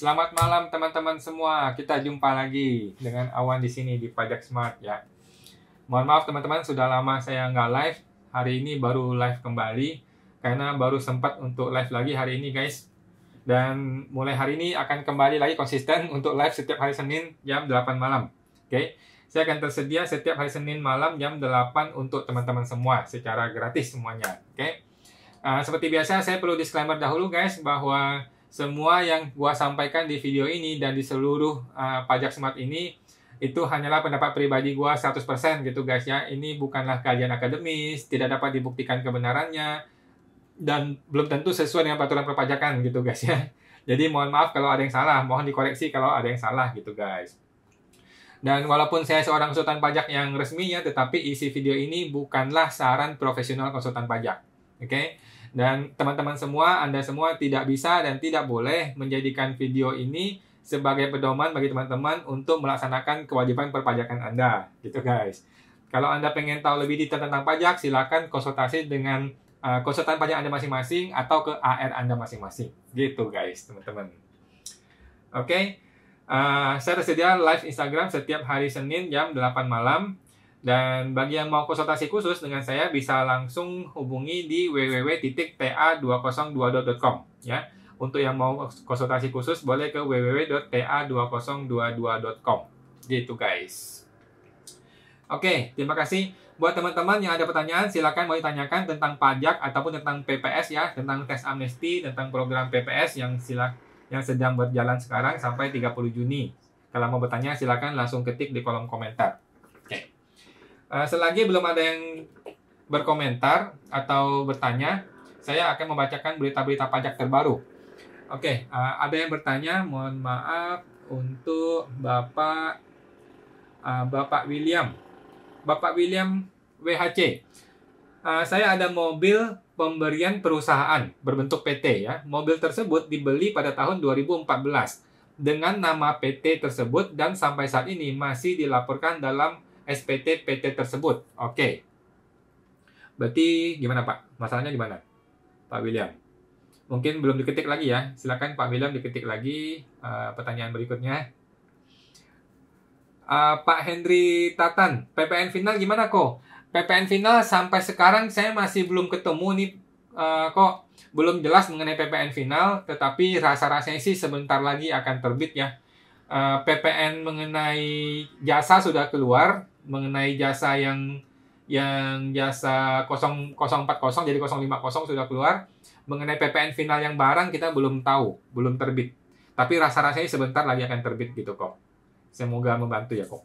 Selamat malam teman-teman semua. Kita jumpa lagi dengan Awan di sini di Pajak Smart ya. Mohon maaf teman-teman, sudah lama saya nggak live. Hari ini baru live kembali karena baru sempat untuk live lagi hari ini guys. Dan mulai hari ini akan kembali lagi konsisten untuk live setiap hari Senin jam 8 malam. Oke. Saya akan tersedia setiap hari Senin malam jam 8 untuk teman-teman semua secara gratis semuanya. Oke. Seperti biasa saya perlu disclaimer dahulu guys bahwa semua yang gua sampaikan di video ini dan di seluruh Pajak Smart ini itu hanyalah pendapat pribadi gua 100% gitu guys ya. Ini bukanlah kajian akademis, tidak dapat dibuktikan kebenarannya dan belum tentu sesuai dengan peraturan perpajakan gitu guys ya. Jadi mohon maaf kalau ada yang salah, mohon dikoreksi kalau ada yang salah gitu guys. Dan walaupun saya seorang konsultan pajak yang resmi ya, tetapi isi video ini bukanlah saran profesional konsultan pajak. Oke? Dan teman-teman semua, Anda semua tidak bisa dan tidak boleh menjadikan video ini sebagai pedoman bagi teman-teman untuk melaksanakan kewajiban perpajakan Anda, gitu guys. Kalau Anda pengen tahu lebih detail tentang pajak, silakan konsultasi dengan konsultan pajak Anda masing-masing atau ke AR Anda masing-masing, gitu guys, teman-teman. Oke, saya tersedia live Instagram setiap hari Senin jam 8 malam. Dan bagi yang mau konsultasi khusus dengan saya bisa langsung hubungi di www.ta202.com ya. Untuk yang mau konsultasi khusus boleh ke www.ta2022.com. Gitu guys. Oke, terima kasih. Buat teman-teman yang ada pertanyaan silakan mau ditanyakan tentang pajak ataupun tentang PPS ya, tentang tax amnesty, tentang program PPS yang sedang berjalan sekarang sampai 30 Juni. Kalau mau bertanya silakan langsung ketik di kolom komentar. Selagi belum ada yang berkomentar atau bertanya, saya akan membacakan berita-berita pajak terbaru. Oke, ada yang bertanya, mohon maaf untuk Bapak William. Bapak William WHC. Saya ada mobil pemberian perusahaan berbentuk PT ya. Mobil tersebut dibeli pada tahun 2014 dengan nama PT tersebut dan sampai saat ini masih dilaporkan dalam SPT PT tersebut. Oke. Berarti gimana Pak? Masalahnya di mana? Pak William. Mungkin belum diketik lagi ya. Silakan Pak William diketik lagi pertanyaan berikutnya. Pak Henry Tatan, PPN final gimana kok? PPN final sampai sekarang saya masih belum ketemu nih kok. Belum jelas mengenai PPN final, tetapi rasa-rasanya sih sebentar lagi akan terbit ya. PPN mengenai jasa sudah keluar, mengenai jasa yang jasa 0040 jadi 050 sudah keluar. Mengenai PPN final yang barang kita belum tahu, belum terbit. Tapi rasa-rasanya sebentar lagi akan terbit gitu kok. Semoga membantu ya kok.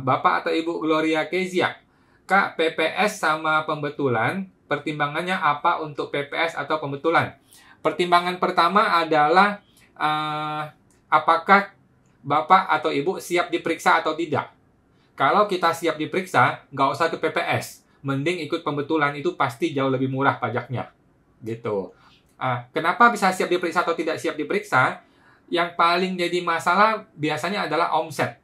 Bapak atau Ibu Gloria Kezia, Kak, PPS sama pembetulan, pertimbangannya apa untuk PPS atau pembetulan? Pertimbangan pertama adalah apakah Bapak atau Ibu siap diperiksa atau tidak. Kalau kita siap diperiksa, nggak usah ke PPS. Mending ikut pembetulan, itu pasti jauh lebih murah pajaknya. Gitu. Kenapa bisa siap diperiksa atau tidak siap diperiksa? Yang paling jadi masalah biasanya adalah omset.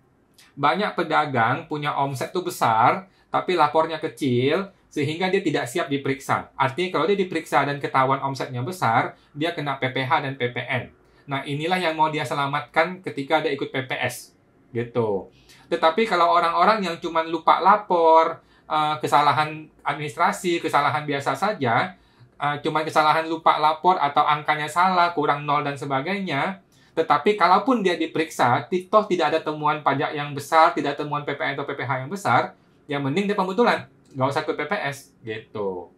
Banyak pedagang punya omset tuh besar, tapi lapornya kecil, sehingga dia tidak siap diperiksa. Artinya kalau dia diperiksa dan ketahuan omsetnya besar, dia kena PPH dan PPN. Nah, inilah yang mau dia selamatkan ketika dia ikut PPS. Gitu. Tetapi kalau orang-orang yang cuma lupa lapor, kesalahan administrasi, kesalahan biasa saja, cuma kesalahan lupa lapor atau angkanya salah, kurang 0 dan sebagainya, tetapi kalaupun dia diperiksa, toh tidak ada temuan pajak yang besar, tidak ada temuan PPN atau PPH yang besar, yang mending dia pembetulan. Nggak usah ke PPS. Gitu.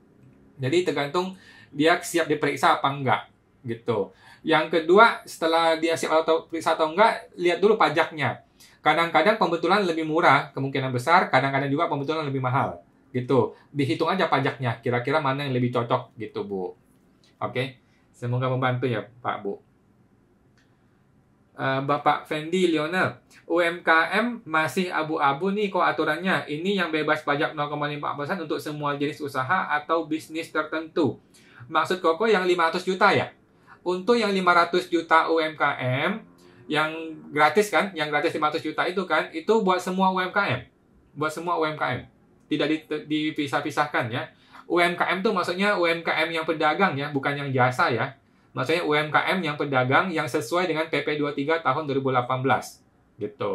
Jadi tergantung dia siap diperiksa apa enggak. Gitu. Yang kedua, setelah dia siap atau periksa atau enggak, lihat dulu pajaknya. Kadang-kadang pembetulan lebih murah, kemungkinan besar, kadang-kadang juga pembetulan lebih mahal. Gitu. Dihitung aja pajaknya, kira-kira mana yang lebih cocok gitu, Bu. Oke. Semoga membantu ya, Pak, Bu. Bapak Fendi Lionel, UMKM masih abu-abu nih kok aturannya. Ini yang bebas pajak 0,5% untuk semua jenis usaha atau bisnis tertentu. Maksud Koko yang 500 juta ya? Untuk yang 500 juta UMKM, yang gratis kan, yang gratis 500 juta itu kan, itu buat semua UMKM. Buat semua UMKM. Tidak dipisah-pisahkan ya. UMKM itu maksudnya UMKM yang pedagang ya, bukan yang jasa ya. Maksudnya UMKM yang pedagang yang sesuai dengan PP 23 tahun 2018. Gitu.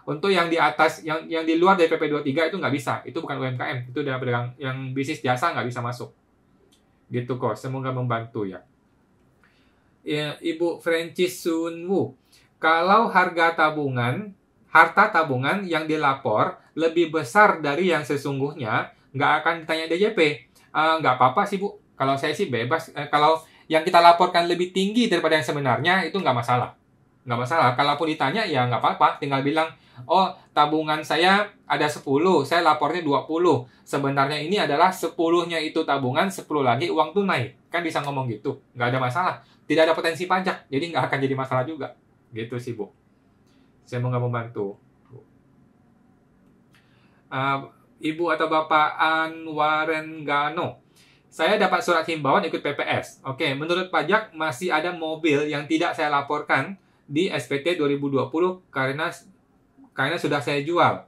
Untuk yang di atas, yang di luar dari PP 23 itu nggak bisa. Itu bukan UMKM. Itu udah pedagang yang bisnis jasa nggak bisa masuk. Gitu kok. Semoga membantu ya. Ya, Ibu Francis Sunwu. Kalau harta tabungan yang dilapor lebih besar dari yang sesungguhnya, nggak akan ditanya DJP. Nggak apa-apa sih, Bu. Kalau saya sih bebas. Kalau yang kita laporkan lebih tinggi daripada yang sebenarnya, itu nggak masalah. Nggak masalah. Kalaupun ditanya, ya nggak apa-apa. Tinggal bilang, oh, tabungan saya ada 10, saya lapornya 20. Sebenarnya ini adalah 10-nya itu tabungan, 10 lagi uang tunai. Kan bisa ngomong gitu. Nggak ada masalah. Tidak ada potensi pajak, jadi nggak akan jadi masalah juga. Gitu sih, Bu. Saya mau nggak membantu. Ibu atau Bapak Anwarengano. Saya dapat surat himbauan ikut PPS. Oke, menurut pajak masih ada mobil yang tidak saya laporkan di SPT 2020 karena sudah saya jual.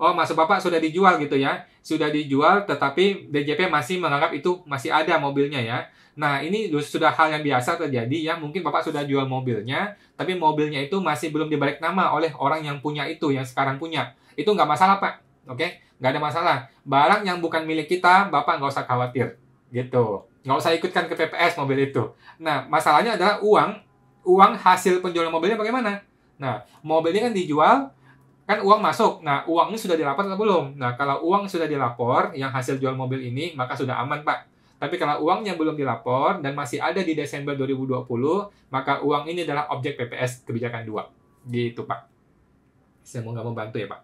Oh, maksud Bapak sudah dijual gitu ya. Sudah dijual, tetapi DJP masih menganggap itu masih ada mobilnya ya. Nah, ini sudah hal yang biasa terjadi ya. Mungkin Bapak sudah jual mobilnya, tapi mobilnya itu masih belum dibalik nama oleh orang yang punya itu, yang sekarang punya. Itu nggak masalah, Pak. Oke? Nggak ada masalah. Barang yang bukan milik kita, Bapak nggak usah khawatir. Gitu. Nggak usah ikutkan ke PPS mobil itu. Nah, masalahnya adalah uang hasil penjualan mobilnya bagaimana? Nah, mobil ini kan dijual, kan uang masuk. Nah, uang ini sudah dilapor atau belum? Nah, kalau uang sudah dilapor, yang hasil jual mobil ini, maka sudah aman, Pak. Tapi kalau uangnya belum dilapor dan masih ada di Desember 2020, maka uang ini adalah objek PPS kebijakan 2. Gitu, Pak. Semoga membantu ya, Pak.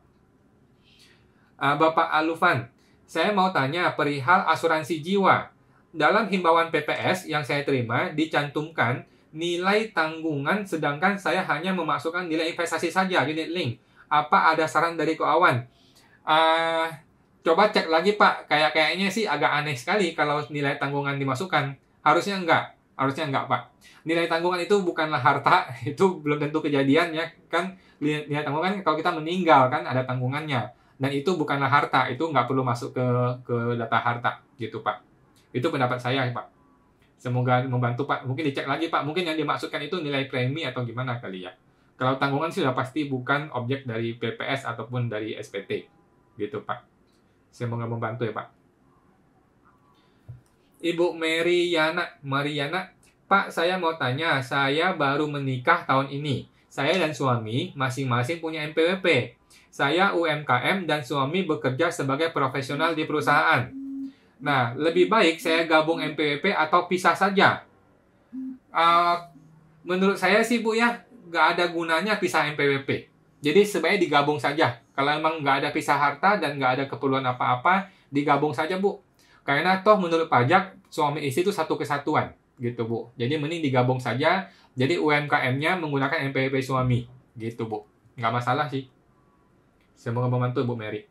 Bapak Alufan, saya mau tanya perihal asuransi jiwa. Dalam himbauan PPS yang saya terima, dicantumkan nilai tanggungan sedangkan saya hanya memasukkan nilai investasi saja, unit link. Apa ada saran dari Ko Awan? Coba cek lagi, Pak. Kayaknya sih agak aneh sekali kalau nilai tanggungan dimasukkan. Harusnya enggak, Pak. Nilai tanggungan itu bukanlah harta, itu belum tentu kejadian ya. Kan nilai tanggungan kalau kita meninggal kan ada tanggungannya. Dan itu bukanlah harta, itu nggak perlu masuk ke data harta gitu, Pak. Itu pendapat saya, Pak. Semoga membantu, Pak. Mungkin dicek lagi, Pak. Mungkin yang dimaksudkan itu nilai premi atau gimana kali ya. Kalau tanggungan sudah pasti bukan objek dari PPS ataupun dari SPT. Gitu, Pak. Semoga membantu ya, Pak. Ibu Mariana, Pak, saya mau tanya, saya baru menikah tahun ini. Saya dan suami masing-masing punya NPWP. Saya UMKM dan suami bekerja sebagai profesional di perusahaan. Nah, lebih baik saya gabung NPWP atau pisah saja. Menurut saya sih, Bu ya, nggak ada gunanya pisah NPWP. Jadi sebaiknya digabung saja. Kalau emang nggak ada pisah harta dan nggak ada keperluan apa-apa, digabung saja, Bu. Karena toh menurut pajak, suami istri itu satu kesatuan. Gitu, Bu. Jadi mending digabung saja. Jadi UMKM-nya menggunakan NPWP suami. Gitu, Bu. Nggak masalah sih. Semoga membantu, Bu Mary.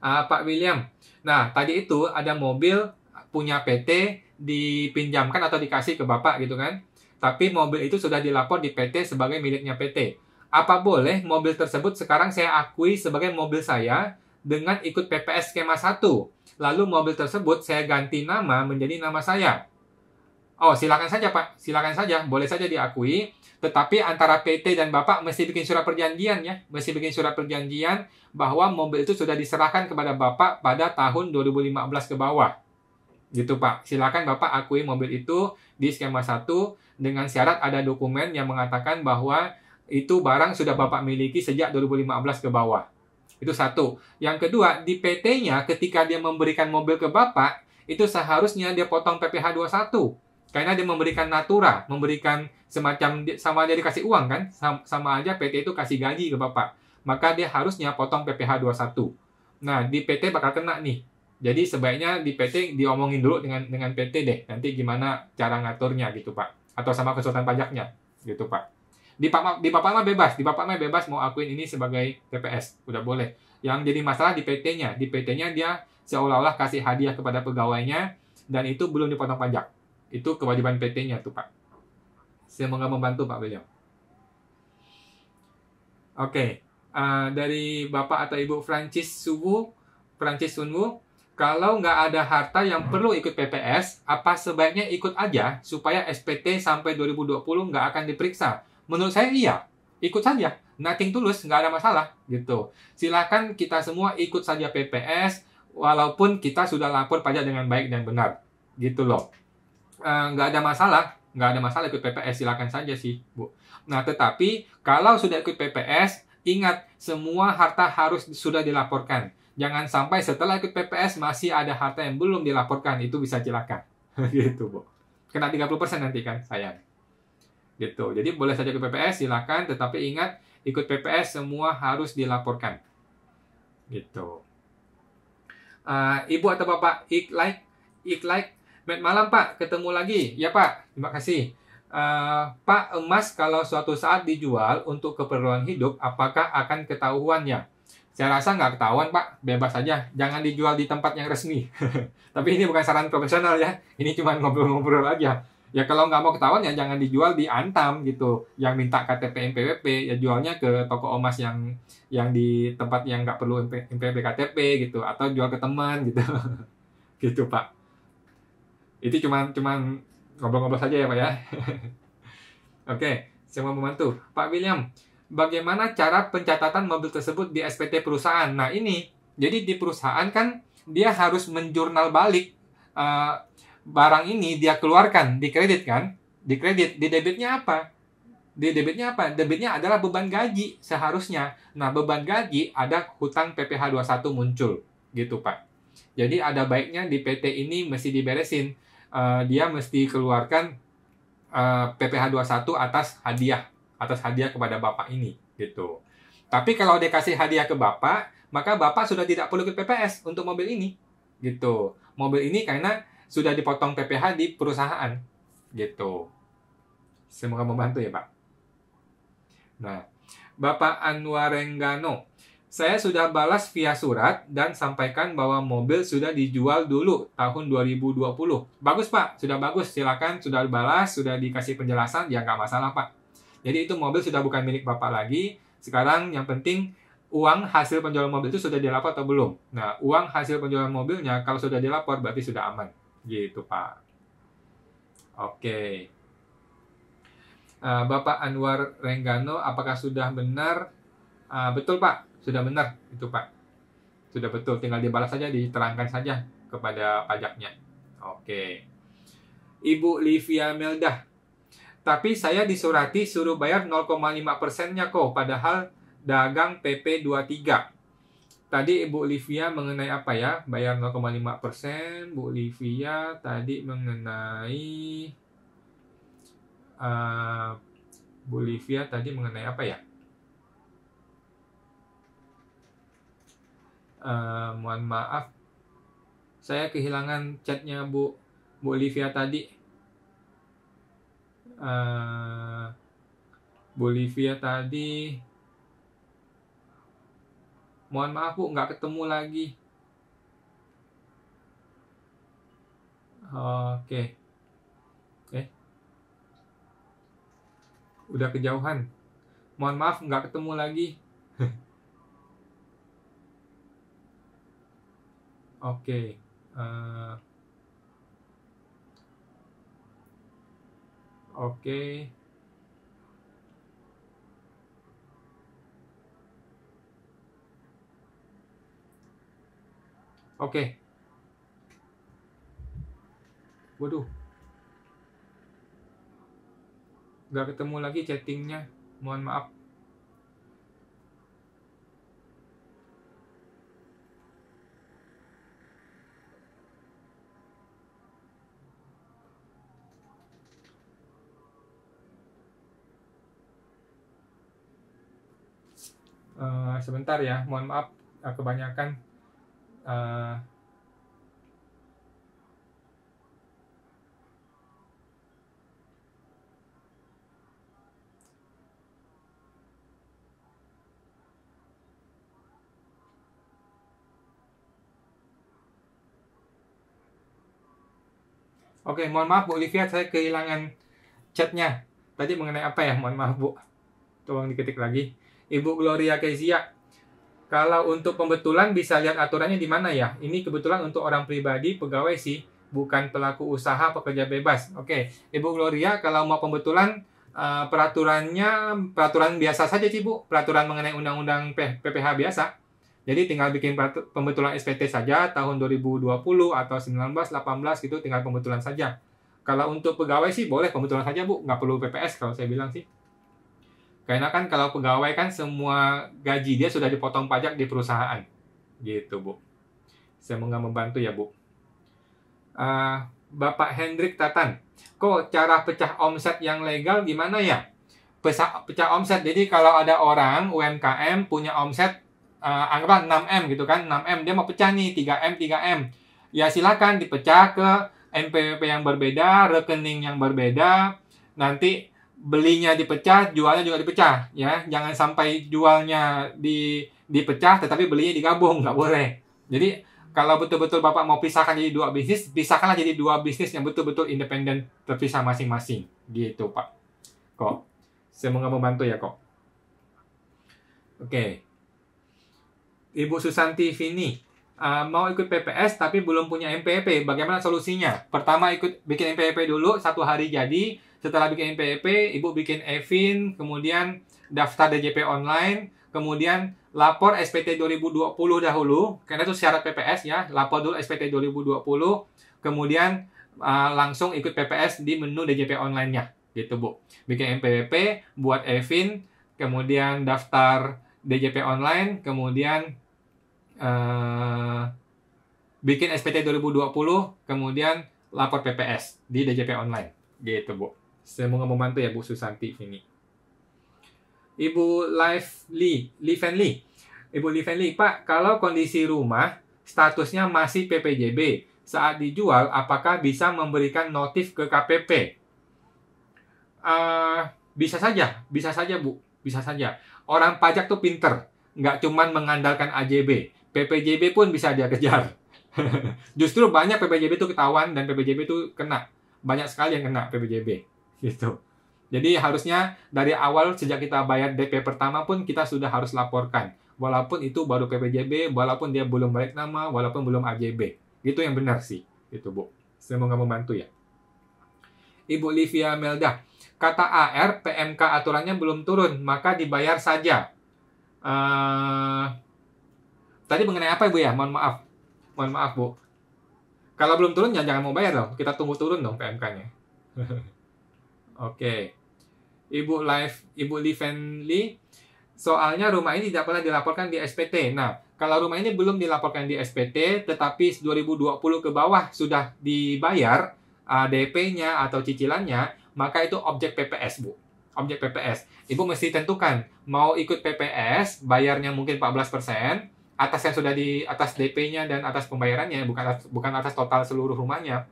Pak William. Nah, tadi itu ada mobil punya PT dipinjamkan atau dikasih ke Bapak gitu kan. Tapi mobil itu sudah dilapor di PT sebagai miliknya PT. Apa boleh mobil tersebut sekarang saya akui sebagai mobil saya dengan ikut PPS skema 1. Lalu mobil tersebut saya ganti nama menjadi nama saya. Oh, silakan saja, Pak. Silakan saja. Boleh saja diakui. Tetapi antara PT dan Bapak mesti bikin surat perjanjian ya. Mesti bikin surat perjanjian bahwa mobil itu sudah diserahkan kepada Bapak pada tahun 2015 ke bawah. Gitu, Pak. Silakan Bapak akui mobil itu di skema 1 dengan syarat ada dokumen yang mengatakan bahwa itu barang sudah Bapak miliki sejak 2015 ke bawah. Itu satu. Yang kedua, di PT-nya ketika dia memberikan mobil ke Bapak, itu seharusnya dia potong PPh 21. Karena dia memberikan natura, memberikan semacam, sama dia dikasih uang kan, sama aja PT itu kasih gaji ke Bapak. Maka dia harusnya potong PPh 21. Nah, di PT bakal kena nih. Jadi sebaiknya di PT diomongin dulu dengan PT deh. Nanti gimana cara ngaturnya gitu, Pak. Atau sama konsultan pajaknya gitu, Pak. Di Bapak mah bebas. Di Bapak mah bebas mau akuin ini sebagai TPS. Udah boleh. Yang jadi masalah di PT-nya. Di PT-nya dia seolah-olah kasih hadiah kepada pegawainya dan itu belum dipotong pajak. Itu kewajiban PT-nya tuh, Pak. Semoga membantu, Pak William. Oke. Dari Bapak atau Ibu Francis Sunwu, kalau nggak ada harta yang perlu ikut PPS, apa sebaiknya ikut aja supaya SPT sampai 2020 nggak akan diperiksa? Menurut saya iya, ikut saja. Nothing tulus, nggak ada masalah gitu. Silakan kita semua ikut saja PPS, walaupun kita sudah lapor pajak dengan baik dan benar, gitu loh. Nggak ada masalah ikut PPS, silakan saja sih, Bu. Nah, tetapi kalau sudah ikut PPS, ingat semua harta harus sudah dilaporkan. Jangan sampai setelah ikut PPS masih ada harta yang belum dilaporkan, itu bisa celaka. Gitu, Bu. Kena 30% nanti kan, sayang. Gitu. Jadi boleh saja ikut PPS, silakan, tetapi ingat ikut PPS semua harus dilaporkan. Gitu. Ibu atau Bapak Iklike. Selamat malam Pak, ketemu lagi. Ya Pak, terima kasih. Pak, emas kalau suatu saat dijual untuk keperluan hidup, apakah akan ketahuannya? Saya rasa nggak ketahuan Pak, bebas saja. Jangan dijual di tempat yang resmi. Tapi ini bukan saran profesional ya, ini cuma ngobrol-ngobrol aja. Ya kalau nggak mau ketahuan ya jangan dijual di Antam gitu. Yang minta KTP NPWP, ya jualnya ke toko emas yang di tempat yang nggak perlu NPWP KTP gitu. Atau jual ke teman gitu. Gitu Pak. Itu cuman ngobrol-ngobrol saja ya Pak ya. Oke, saya mau membantu. Pak William, bagaimana cara pencatatan mobil tersebut di SPT perusahaan? Nah ini, jadi di perusahaan kan dia harus menjurnal balik barang ini dia keluarkan, dikredit kan? Dikredit, di debitnya apa? Debitnya adalah beban gaji seharusnya. Nah, beban gaji ada hutang PPh 21 muncul, gitu Pak. Jadi ada baiknya di PT ini mesti diberesin. Dia mesti keluarkan PPh 21 atas hadiah kepada Bapak ini gitu. Tapi kalau dia kasih hadiah ke Bapak, maka Bapak sudah tidak perlu ikut PPS untuk mobil ini gitu. Mobil ini karena sudah dipotong PPh di perusahaan gitu. Semoga membantu ya Pak. Nah, Bapak Anwar Renggano, saya sudah balas via surat dan sampaikan bahwa mobil sudah dijual dulu tahun 2020. Bagus Pak, sudah bagus. Silakan, sudah balas, sudah dikasih penjelasan, ya nggak masalah Pak. Jadi itu mobil sudah bukan milik Bapak lagi. Sekarang yang penting uang hasil penjualan mobil itu sudah dilapor atau belum. Nah, uang hasil penjualan mobilnya kalau sudah dilapor berarti sudah aman. Gitu Pak. Oke. Bapak Anwar Renggano, apakah sudah benar? Betul Pak. Sudah benar itu Pak. Sudah betul, tinggal dibalas saja, diterangkan saja kepada pajaknya. Oke. Ibu Livia Meldah. Tapi saya disurati suruh bayar 0,5%-nya kok, padahal dagang PP 23. Tadi Ibu Livia mengenai apa ya? Bayar 0,5%. Bu Livia tadi mengenai Bu Livia tadi mengenai apa ya? Mohon maaf, saya kehilangan chatnya Bu Olivia tadi. Bu Olivia tadi, mohon maaf Bu, nggak ketemu lagi. Oke. Udah kejauhan. Mohon maaf, nggak ketemu lagi. Oke. Oke. Oke. Waduh. Nggak ketemu lagi chattingnya. Mohon maaf. Sebentar ya, mohon maaf, kebanyakan Oke, mohon maaf Bu Olivia, saya kehilangan chatnya. Tadi mengenai apa ya? Mohon maaf Bu. Tolong diketik lagi. Ibu Gloria Kezia, Kalau untuk pembetulan bisa lihat aturannya di mana ya? Ini kebetulan untuk orang pribadi, pegawai sih, bukan pelaku usaha, pekerja bebas. Oke, Ibu Gloria, kalau mau pembetulan, peraturan biasa saja sih Bu, peraturan mengenai undang-undang PPH biasa. Jadi tinggal bikin pembetulan SPT saja tahun 2020 atau 19, 18 gitu, tinggal pembetulan saja. Kalau untuk pegawai sih boleh pembetulan saja Bu, nggak perlu PPS kalau saya bilang sih. Karena kan kalau pegawai kan semua gaji dia sudah dipotong pajak di perusahaan. Gitu Bu. Semoga membantu ya Bu. Bapak Hendrik Tatan, kok cara pecah omset yang legal gimana ya? Pecah omset, jadi kalau ada orang UMKM punya omset anggaplah 6M gitu kan, 6M dia mau pecah nih 3M 3M, ya silakan dipecah ke NPWP yang berbeda, rekening yang berbeda, nanti belinya dipecah, jualnya juga dipecah ya, jangan sampai jualnya dipecah tetapi belinya digabung, nggak boleh. Jadi kalau betul-betul Bapak mau pisahkan jadi dua bisnis, pisahkanlah jadi dua bisnis yang betul-betul independen, terpisah masing-masing gitu Pak. Kok semoga membantu ya kok. Oke. Ibu Susanti Vini, mau ikut PPS tapi belum punya MPP, bagaimana solusinya? Pertama bikin MPP dulu, 1 hari jadi. Setelah bikin MPP, Ibu bikin EVIN, kemudian daftar DJP online, kemudian lapor SPT 2020 dahulu, karena itu syarat PPS ya, lapor dulu SPT 2020, kemudian langsung ikut PPS di menu DJP online-nya, gitu Bu. Bikin MPP, buat EVIN, kemudian daftar DJP online, kemudian bikin SPT 2020, kemudian lapor PPS di DJP online. Gitu, Bu. Semoga membantu ya, Bu Susanti ini. Ibu Livenly. Ibu Livenly, Pak, kalau kondisi rumah statusnya masih PPJB, saat dijual, apakah bisa memberikan notif ke KPP? Bisa saja, Bu. Bisa saja. Orang pajak tuh pinter. Nggak cuman mengandalkan AJB. PPJB pun bisa dia kejar. Justru banyak PPJB itu ketahuan dan PPJB itu kena. Banyak sekali yang kena PPJB. Gitu. Jadi harusnya dari awal sejak kita bayar DP pertama pun kita sudah harus laporkan. Walaupun itu baru PPJB, walaupun dia belum balik nama, walaupun belum AJB. Itu yang benar sih. Itu Bu. Semoga membantu ya. Ibu Livia Melda, kata AR, PMK aturannya belum turun, maka dibayar saja. Tadi mengenai apa Ibu ya? Mohon maaf Bu. Kalau belum turun ya jangan mau bayar dong. Kita tunggu turun dong PMK-nya. Oke. Ibu Livenly, soalnya rumah ini tidak pernah dilaporkan di SPT. Nah, kalau rumah ini belum dilaporkan di SPT, tetapi 2020 ke bawah sudah dibayar DP-nya atau cicilannya, maka itu objek PPS, Bu. Objek PPS. Ibu mesti tentukan, mau ikut PPS, bayarnya mungkin 14%, atas yang sudah di atas DP-nya dan atas pembayarannya, bukan atas total seluruh rumahnya.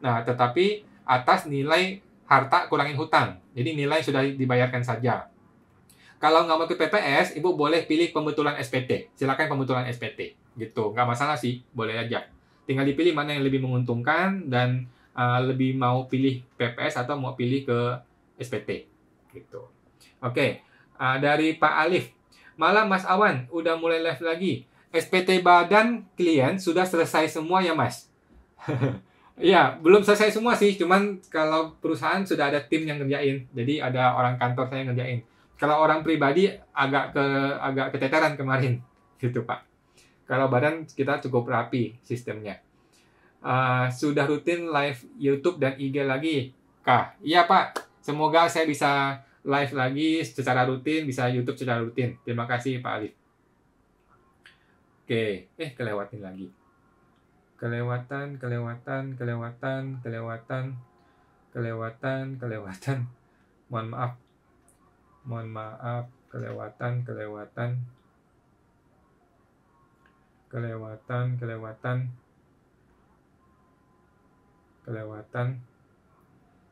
Nah, tetapi atas nilai harta kurangin hutang. Jadi nilai sudah dibayarkan saja. Kalau nggak mau ke PPS, Ibu boleh pilih pembetulan SPT. Silakan pembetulan SPT. Gitu. Nggak masalah sih. Boleh aja. Tinggal dipilih mana yang lebih menguntungkan dan lebih mau pilih PPS atau mau pilih ke SPT. Gitu. Oke. Dari Pak Alif. Malam Mas Awan, udah mulai live lagi. SPT badan klien sudah selesai semua ya Mas? Iya, belum selesai semua sih. Cuman kalau perusahaan sudah ada tim yang ngerjain. Jadi ada orang kantor saya yang ngerjain. Kalau orang pribadi agak keteteran kemarin. Gitu Pak. Kalau badan kita cukup rapi sistemnya. Sudah rutin live YouTube dan IG lagi kah? Iya Pak. Semoga saya bisa live lagi secara rutin, bisa YouTube secara rutin. Terima kasih Pak Alif. Oke, kelewatin lagi. Kelewatan. Mohon maaf, kelewatan.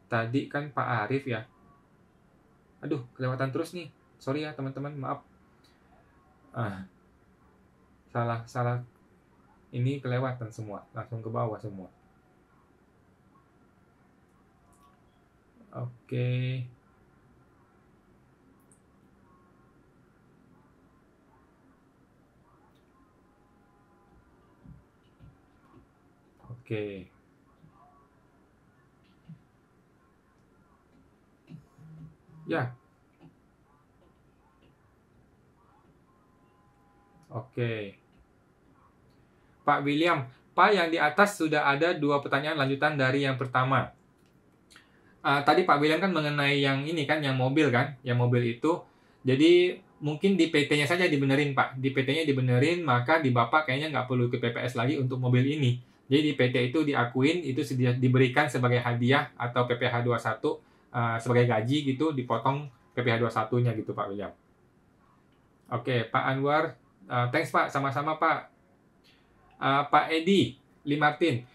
Tadi kan Pak Arif ya. Aduh, kelewatan terus nih. Sorry ya teman-teman, maaf. Salah. Ini kelewatan semua, langsung ke bawah semua. Oke. Oke. Ya. Oke. Pak William, Pak, yang di atas sudah ada 2 pertanyaan lanjutan dari yang pertama. Tadi Pak William kan mengenai yang ini kan, yang mobil kan, yang mobil itu. Jadi mungkin di PT-nya saja dibenerin Pak. Di PT-nya dibenerin, maka di Bapak kayaknya nggak perlu ke PPS lagi untuk mobil ini. Jadi di PT itu diakuin, itu diberikan sebagai hadiah atau PPh 21 sebagai gaji gitu, dipotong PPh 21-nya gitu Pak William. Oke, Pak Anwar, thanks Pak, sama-sama Pak. Pak Edi Limartin,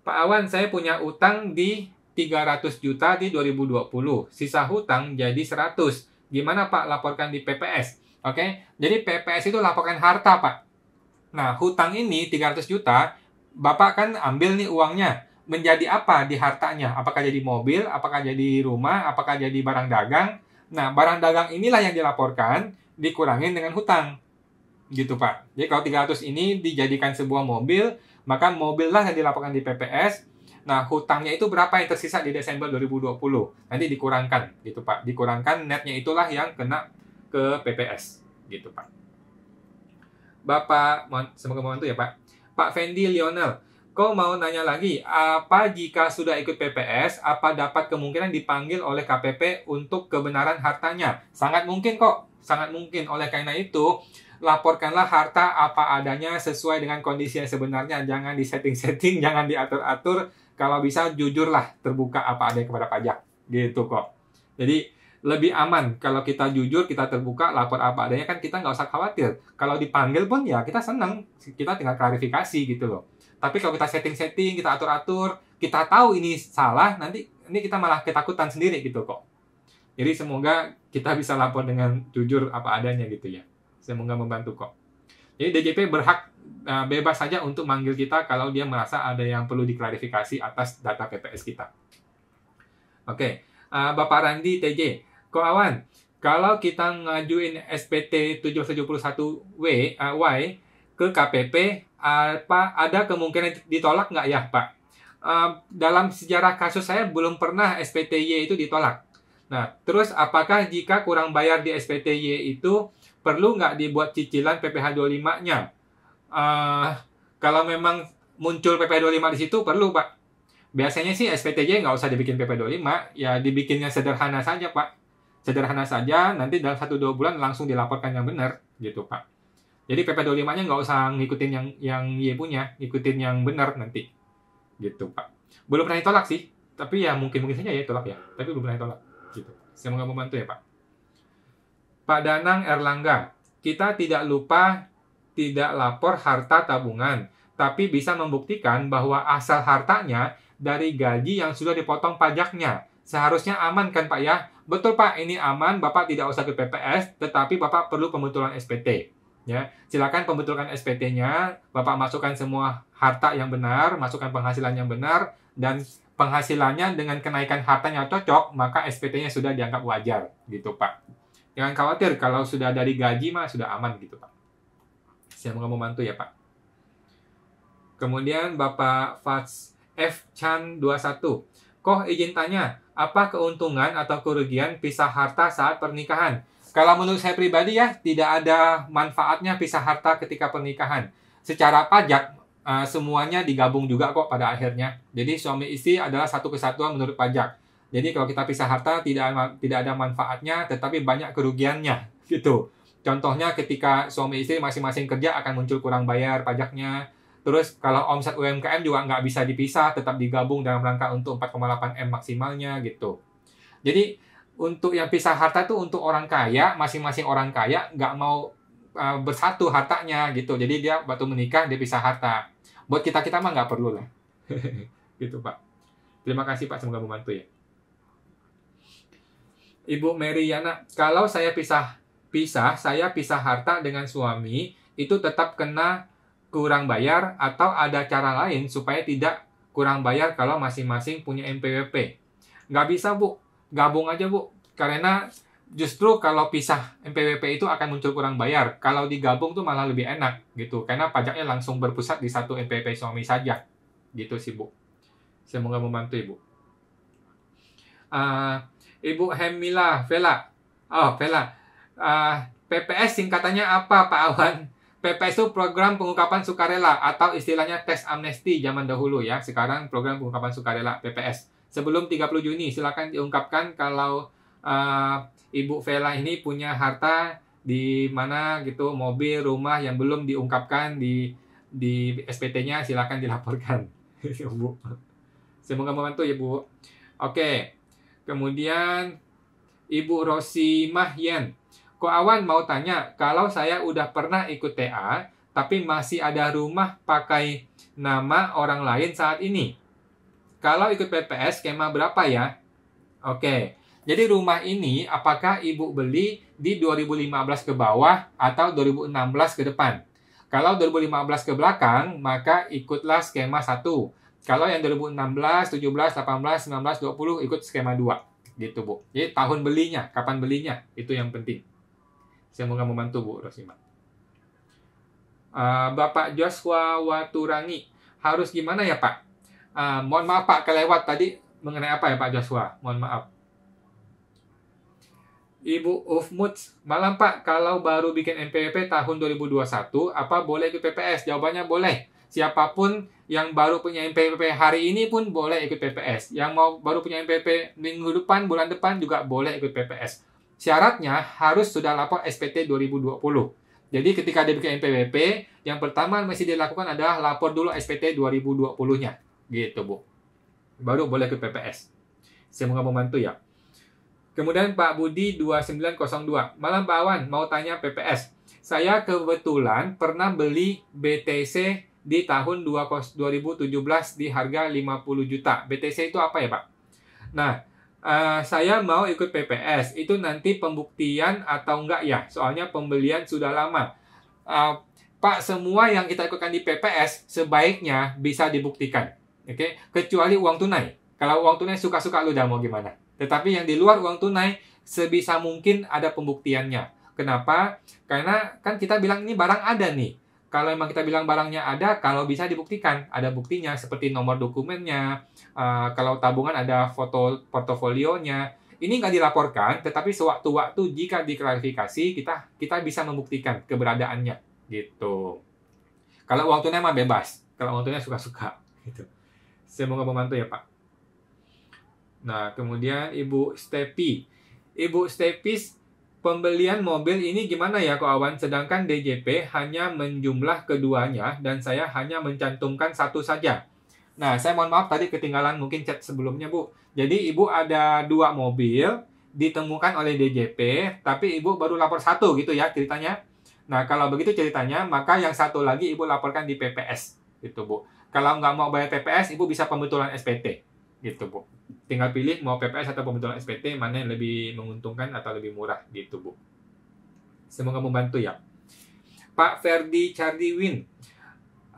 Pak Awan, saya punya utang di 300 juta di 2020. Sisa hutang jadi 100. Gimana Pak laporkan di PPS? Oke, jadi PPS itu laporkan harta Pak. Nah, hutang ini 300 juta, Bapak kan ambil nih uangnya. Menjadi apa di hartanya? Apakah jadi mobil? Apakah jadi rumah? Apakah jadi barang dagang? Nah, barang dagang inilah yang dilaporkan, dikurangin dengan hutang. Gitu Pak. Jadi kalau 300 ini dijadikan sebuah mobil, maka mobil lah yang dilaporkan di PPS. Nah, hutangnya itu berapa yang tersisa di Desember 2020? Nanti dikurangkan, gitu Pak. Dikurangkan netnya itulah yang kena ke PPS, gitu Pak. Bapak, semoga membantu ya Pak. Pak Fendi Lionel, kau mau nanya lagi, apa jika sudah ikut PPS, apa dapat kemungkinan dipanggil oleh KPP untuk kebenaran hartanya? Sangat mungkin kok, sangat mungkin. Oleh karena itu, laporkanlah harta apa adanya sesuai dengan kondisi yang sebenarnya. Jangan disetting-setting, jangan diatur-atur. Kalau bisa, jujurlah terbuka apa adanya kepada pajak. Gitu kok. Jadi, lebih aman kalau kita jujur, kita terbuka, lapor apa adanya, kan kita nggak usah khawatir. Kalau dipanggil pun ya kita senang. Kita tinggal klarifikasi gitu loh. Tapi kalau kita setting-setting, kita atur-atur, kita tahu ini salah, nanti ini kita malah ketakutan sendiri gitu kok. Jadi semoga kita bisa lapor dengan jujur apa adanya gitu ya. Semoga membantu kok. Jadi DJP berhak bebas saja untuk manggil kita kalau dia merasa ada yang perlu diklarifikasi atas data PPS kita. Oke, Bapak Randi TJ, Ko Awan, kalau kita ngajuin SPT 771Y ke KPP, apa ada kemungkinan ditolak nggak ya Pak? Dalam sejarah kasus saya belum pernah SPT-Y itu ditolak. Nah, terus apakah jika kurang bayar di SPT-Y itu perlu nggak dibuat cicilan PPh 25-nya? Kalau memang muncul PPh 25 di situ, perlu, Pak. Biasanya sih SPT-Y nggak usah dibikin PPh 25, ya dibikinnya sederhana saja, Pak. Sederhana saja, nanti dalam 1-2 bulan langsung dilaporkan yang benar, gitu, Pak. Jadi PPh 25-nya nggak usah ngikutin yang Y punya, ngikutin yang benar nanti. Gitu, Pak. Belum pernah ditolak sih, tapi ya mungkin saja ya tolak ya, tapi belum pernah ditolak. Gitu. Semoga membantu ya, Pak. Pak Danang Erlangga, kita tidak lupa tidak lapor harta tabungan, tapi bisa membuktikan bahwa asal hartanya dari gaji yang sudah dipotong pajaknya. Seharusnya aman kan Pak ya? Betul Pak, ini aman, Bapak tidak usah ke PPS, tetapi Bapak perlu pembetulan SPT. Ya, silakan pembetulkan SPT-nya, Bapak masukkan semua harta yang benar, masukkan penghasilan yang benar, dan penghasilannya dengan kenaikan hartanya cocok, maka SPT-nya sudah dianggap wajar, gitu Pak. Jangan khawatir, kalau sudah dari gaji mah sudah aman gitu Pak. Semoga membantu ya Pak. Kemudian Bapak Fats F. Chan 21. Kok izin tanya, apa keuntungan atau kerugian pisah harta saat pernikahan? Kalau menurut saya pribadi ya, tidak ada manfaatnya pisah harta ketika pernikahan. Secara pajak, semuanya digabung juga kok pada akhirnya. Jadi suami istri adalah satu kesatuan menurut pajak. Jadi kalau kita pisah harta tidak ada manfaatnya, tetapi banyak kerugiannya gitu. Contohnya ketika suami istri masing-masing kerja akan muncul kurang bayar pajaknya. Terus kalau omset UMKM juga nggak bisa dipisah, tetap digabung dalam rangka untuk 4,8 M maksimalnya gitu. Jadi untuk yang pisah harta itu untuk orang kaya, masing-masing orang kaya nggak mau bersatu hartanya gitu. Jadi dia waktu menikah dia pisah harta. Buat kita mah nggak perlu lah. Gitu Pak. Terima kasih Pak, semoga membantu ya. Ibu Meriana, kalau saya pisah harta dengan suami, itu tetap kena kurang bayar atau ada cara lain supaya tidak kurang bayar kalau masing-masing punya NPWP? Nggak bisa Bu, gabung aja Bu. Karena justru kalau pisah NPWP itu akan muncul kurang bayar. Kalau digabung tuh malah lebih enak gitu. Karena pajaknya langsung berpusat di satu NPWP suami saja. Gitu sih, Bu. Semoga membantu, Ibu. Ibu Hemila Vela. Oh, Vela. PPS singkatannya apa, Pak Awan? PPS itu program pengungkapan sukarela atau istilahnya teks amnesti zaman dahulu ya. Sekarang program pengungkapan sukarela PPS. Sebelum 30 Juni silakan diungkapkan kalau Ibu Vela ini punya harta di mana gitu, mobil, rumah yang belum diungkapkan di SPT-nya, silakan dilaporkan. Bu. Semoga membantu ya, Bu. Oke. Kemudian Ibu Rosimah Yen. Ko Awan mau tanya, kalau saya udah pernah ikut TA, tapi masih ada rumah pakai nama orang lain saat ini. Kalau ikut PPS, skema berapa ya? Oke. Jadi rumah ini apakah Ibu beli di 2015 ke bawah atau 2016 ke depan? Kalau 2015 ke belakang, maka ikutlah skema 1. Kalau yang 2016, 17, 18, 19, 20 ikut skema 2. Gitu, Bu. Jadi tahun belinya, kapan belinya, itu yang penting. Semoga membantu, Bu Rosima. Bapak Joshua Waturangi, harus gimana ya, Pak? Mohon maaf, Pak, kelewat tadi mengenai apa ya, Pak Joshua? Mohon maaf. Ibu Ufmut, malam Pak, kalau baru bikin NPWP tahun 2021, apa boleh ikut PPS? Jawabannya boleh. Siapapun yang baru punya NPWP hari ini pun boleh ikut PPS. Yang mau baru punya NPWP minggu depan, bulan depan juga boleh ikut PPS. Syaratnya harus sudah lapor SPT 2020. Jadi ketika dia bikin NPWP, yang pertama mesti dilakukan adalah lapor dulu SPT 2020-nya. Gitu, Bu. Baru boleh ikut PPS. Semoga membantu ya. Kemudian Pak Budi 2902. Malam Pak Awan, mau tanya PPS. Saya kebetulan pernah beli BTC di tahun 2017 di harga 50 juta. BTC itu apa ya, Pak? Nah, saya mau ikut PPS. Itu nanti pembuktian atau enggak ya? Soalnya pembelian sudah lama. Pak, semua yang kita ikutkan di PPS sebaiknya bisa dibuktikan. Oke? Kecuali uang tunai. Kalau uang tunai suka-suka lu dah mau gimana. Tetapi yang di luar uang tunai, sebisa mungkin ada pembuktiannya. Kenapa? Karena kan kita bilang ini barang ada nih. Kalau memang kita bilang barangnya ada, kalau bisa dibuktikan. Ada buktinya seperti nomor dokumennya, kalau tabungan ada foto portofolionya. Ini nggak dilaporkan, tetapi sewaktu-waktu jika diklarifikasi, kita bisa membuktikan keberadaannya. Gitu. Kalau uang tunai mah bebas. Kalau uang tunai suka-suka. Gitu. Semoga membantu ya, Pak. Nah, kemudian Ibu Stepi. Ibu Stepis, pembelian mobil ini gimana ya, Ko Awan? Sedangkan DJP hanya menjumlah keduanya dan saya hanya mencantumkan satu saja. Nah, saya mohon maaf tadi ketinggalan mungkin chat sebelumnya, Bu. Jadi, Ibu ada 2 mobil ditemukan oleh DJP, tapi Ibu baru lapor 1 gitu ya ceritanya. Nah, kalau begitu ceritanya, maka yang satu lagi Ibu laporkan di PPS. Gitu, Bu. Kalau nggak mau bayar PPS, Ibu bisa pembetulan SPT. Gitu, Bu. Tinggal pilih mau PPS atau pembetulan SPT, mana yang lebih menguntungkan atau lebih murah. Gitu, Bu. Semoga membantu ya. Pak Ferdi Chardiwin,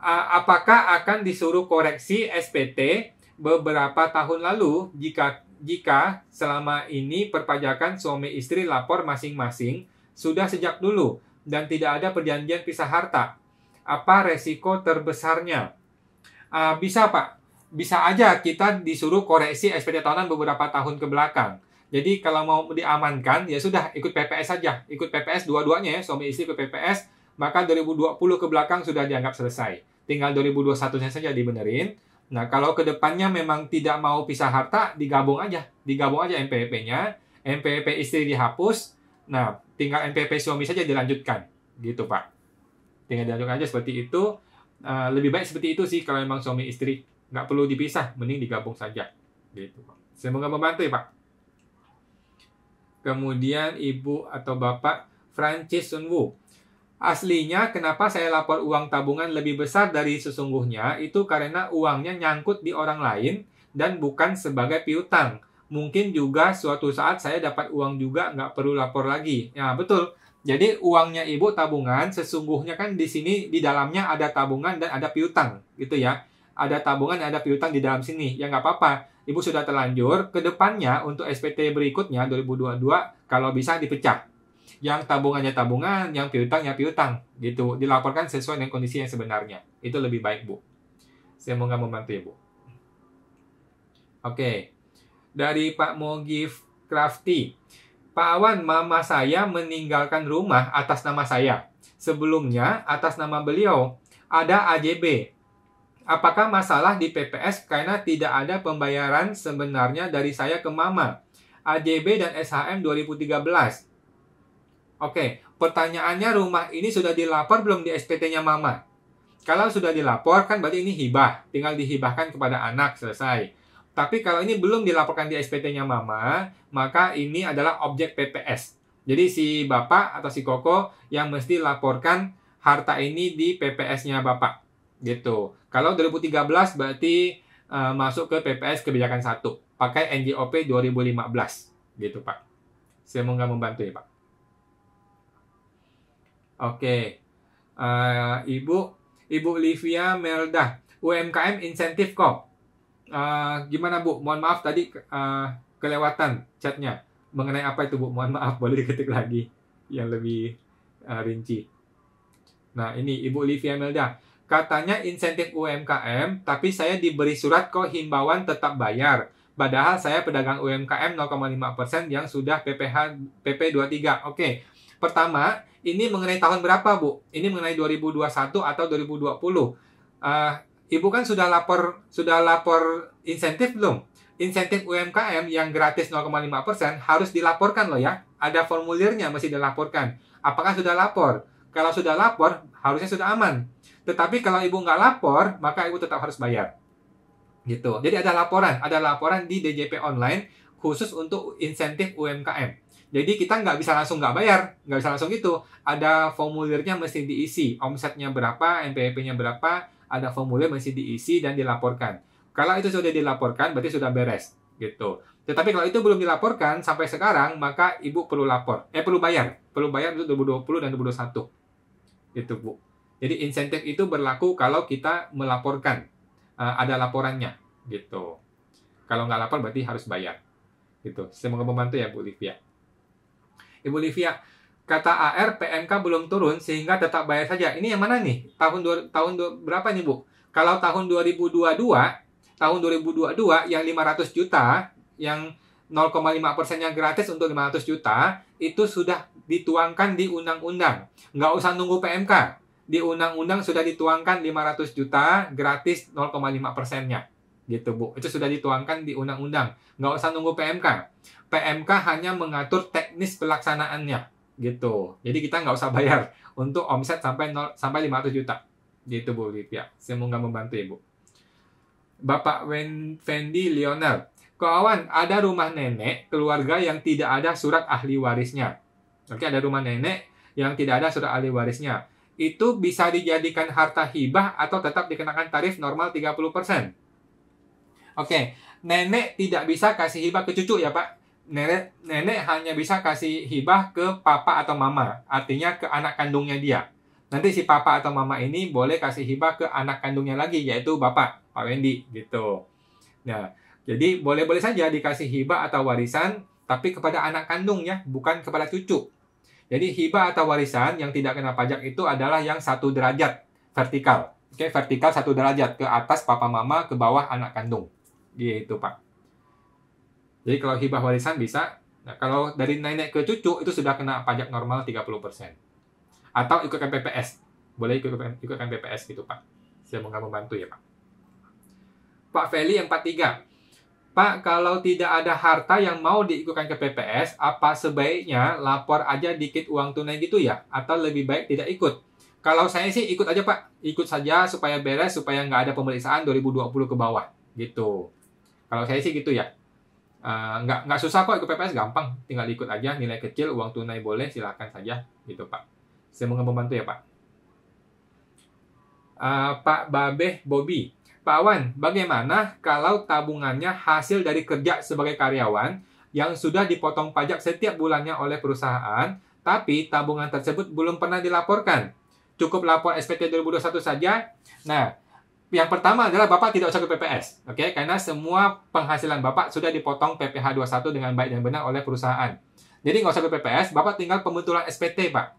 apakah akan disuruh koreksi SPT beberapa tahun lalu jika selama ini perpajakan suami istri lapor masing-masing sudah sejak dulu dan tidak ada perjanjian pisah harta? Apa resiko terbesarnya? Bisa, Pak. Bisa aja kita disuruh koreksi SPT tahunan beberapa tahun ke belakang. Jadi kalau mau diamankan, ya sudah ikut PPS saja. Ikut PPS dua-duanya ya, suami istri ikut PPS, maka 2020 ke belakang sudah dianggap selesai. Tinggal 2021-nya saja dibenerin. Nah, kalau ke depannya memang tidak mau pisah harta, digabung aja. Digabung aja NPWP-nya, NPWP istri dihapus, nah, tinggal NPWP suami saja dilanjutkan. Gitu, Pak. Tinggal dilanjutkan aja seperti itu. Lebih baik seperti itu sih kalau memang suami istri. Nggak perlu dipisah, mending digabung saja. Gitu, Pak. Semoga membantu ya, Pak. Kemudian Ibu atau Bapak Francis Sunwu. Aslinya kenapa saya lapor uang tabungan lebih besar dari sesungguhnya, itu karena uangnya nyangkut di orang lain dan bukan sebagai piutang. Mungkin juga suatu saat saya dapat uang juga nggak perlu lapor lagi. Ya, betul. Jadi uangnya Ibu tabungan, sesungguhnya kan di sini di dalamnya ada tabungan dan ada piutang. Gitu ya. Ada tabungan, ada piutang di dalam sini. Ya nggak apa-apa. Ibu sudah terlanjur, ke depannya untuk SPT berikutnya 2022 kalau bisa dipecah. Yang tabungannya tabungan, yang piutangnya piutang, gitu. Dilaporkan sesuai dengan kondisi yang sebenarnya. Itu lebih baik, Bu. Semoga membantu ya, Bu. Oke. Dari Pak Mogi Crafty. Pak Awan, mama saya meninggalkan rumah atas nama saya. Sebelumnya, atas nama beliau, ada AJB. Apakah masalah di PPS karena tidak ada pembayaran sebenarnya dari saya ke mama? AJB dan SHM 2013. Oke, pertanyaannya rumah ini sudah dilapor belum di SPT-nya mama? Kalau sudah dilapor, kan berarti ini hibah. Tinggal dihibahkan kepada anak, selesai. Tapi kalau ini belum dilaporkan di SPT-nya mama, maka ini adalah objek PPS. Jadi si bapak atau si koko yang mesti laporkan harta ini di PPS-nya bapak. Gitu. Kalau 2013 berarti masuk ke PPS kebijakan 1. Pakai NJOP 2015. Gitu, Pak. Semoga membantu ya, Pak. Oke. Ibu Livia Melda. UMKM insentif kok. Gimana, Bu? Mohon maaf tadi kelewatan chatnya. Mengenai apa itu, Bu? Mohon maaf, boleh diketik lagi yang lebih rinci. Nah, ini Ibu Livia Melda. Katanya insentif UMKM, tapi saya diberi surat kok himbauan tetap bayar. Padahal saya pedagang UMKM 0,5% yang sudah PP23. Oke. Pertama, ini mengenai tahun berapa, Bu? Ini mengenai 2021 atau 2020? Ibu kan sudah lapor insentif belum? Insentif UMKM yang gratis 0,5% harus dilaporkan loh ya. Ada formulirnya mesti dilaporkan. Apakah sudah lapor? Kalau sudah lapor, harusnya sudah aman. Tetapi kalau ibu nggak lapor, maka ibu tetap harus bayar. Gitu. Jadi ada laporan di DJP online khusus untuk insentif UMKM. Jadi kita nggak bisa langsung nggak bayar, nggak bisa langsung gitu. Ada formulirnya mesti diisi, omsetnya berapa, NPWP-nya berapa, ada formulir mesti diisi dan dilaporkan. Kalau itu sudah dilaporkan, berarti sudah beres. Gitu. Tetapi kalau itu belum dilaporkan sampai sekarang, maka ibu perlu bayar untuk 2020 dan 2021. Gitu, Bu. Jadi insentif itu berlaku kalau kita melaporkan, ada laporannya, gitu. Kalau nggak lapor berarti harus bayar, gitu. Semoga membantu ya, Bu Livia. Ibu Livia, kata AR PMK belum turun sehingga tetap bayar saja. Ini yang mana nih? Berapa nih, Bu? Kalau tahun 2022 yang 500 juta, yang 0,5%-nya gratis untuk 500 juta, itu sudah dituangkan di undang-undang. Nggak usah nunggu PMK. Di undang-undang sudah dituangkan 500 juta gratis 0,5%-nya. Gitu, Bu. Itu sudah dituangkan di undang-undang. Nggak usah nunggu PMK. PMK hanya mengatur teknis pelaksanaannya. Gitu. Jadi kita nggak usah bayar untuk omset sampai 500 juta. Gitu, Bu Livia. Semoga membantu ya, Bu. Bapak Fendi Lionel. Kawan, ada rumah nenek keluarga yang tidak ada surat ahli warisnya. Oke, ada rumah nenek yang tidak ada surat ahli warisnya. Itu bisa dijadikan harta hibah atau tetap dikenakan tarif normal 30%. Oke, nenek tidak bisa kasih hibah ke cucu ya, Pak. Nenek hanya bisa kasih hibah ke papa atau mama, artinya ke anak kandungnya dia. Nanti si papa atau mama ini boleh kasih hibah ke anak kandungnya lagi, yaitu bapak, Pak Wendy, gitu. Nah, jadi boleh-boleh saja dikasih hibah atau warisan, tapi kepada anak kandungnya, bukan kepada cucu. Jadi hibah atau warisan yang tidak kena pajak itu adalah yang 1 derajat vertikal. Oke, vertikal 1 derajat ke atas papa mama, ke bawah anak kandung. Gitu, Pak. Jadi kalau hibah warisan bisa. Nah, kalau dari nenek ke cucu itu sudah kena pajak normal 30%. Atau ikutkan PPS. Boleh ikutkan PPS gitu, Pak. Semoga membantu ya, Pak. Pak Feli yang 43. Pak, kalau tidak ada harta yang mau diikutkan ke PPS, apa sebaiknya lapor aja dikit uang tunai gitu ya? Atau lebih baik tidak ikut? Kalau saya sih ikut aja, Pak. Ikut saja supaya beres, supaya nggak ada pemeriksaan 2020 ke bawah. Gitu. Kalau saya sih gitu ya. Nggak susah kok ikut PPS, gampang. Tinggal ikut aja, nilai kecil, uang tunai boleh, silakan saja. Gitu, Pak. Semoga membantu ya, Pak. Pak Babeh Bobby. Pak Awan, bagaimana kalau tabungannya hasil dari kerja sebagai karyawan yang sudah dipotong pajak setiap bulannya oleh perusahaan, tapi tabungan tersebut belum pernah dilaporkan? Cukup lapor SPT 2021 saja? Nah, Yang pertama adalah Bapak tidak usah ke PPS, oke? Karena semua penghasilan Bapak sudah dipotong PPh 21 dengan baik dan benar oleh perusahaan. Jadi nggak usah ke PPS, Bapak tinggal pembetulan SPT, Pak.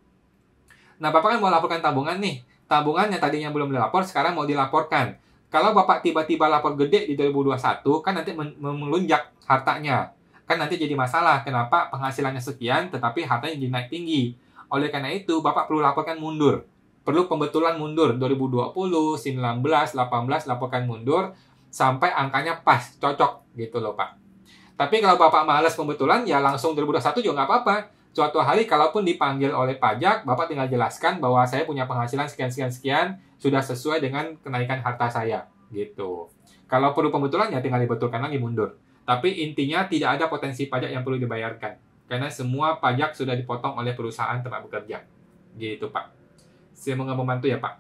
Nah, Bapak kan mau laporkan tabungan nih. Tabungan yang tadinya belum dilapor, sekarang mau dilaporkan. Kalau Bapak tiba-tiba lapor gede di 2021, kan nanti melunjak hartanya. Kan nanti jadi masalah, kenapa penghasilannya sekian, tetapi hartanya jadi naik tinggi. Oleh karena itu, Bapak perlu laporkan mundur. Perlu pembetulan mundur 2020, 19, 18 laporkan mundur sampai angkanya pas, cocok gitu loh Pak. Tapi kalau Bapak malas pembetulan ya langsung 2021 juga nggak apa-apa. Suatu hari kalaupun dipanggil oleh pajak, Bapak tinggal jelaskan bahwa saya punya penghasilan sekian sudah sesuai dengan kenaikan harta saya gitu. Kalau perlu pembetulan ya tinggal dibetulkan lagi mundur. Tapi intinya tidak ada potensi pajak yang perlu dibayarkan karena semua pajak sudah dipotong oleh perusahaan tempat bekerja. Gitu Pak. Semoga membantu ya Pak.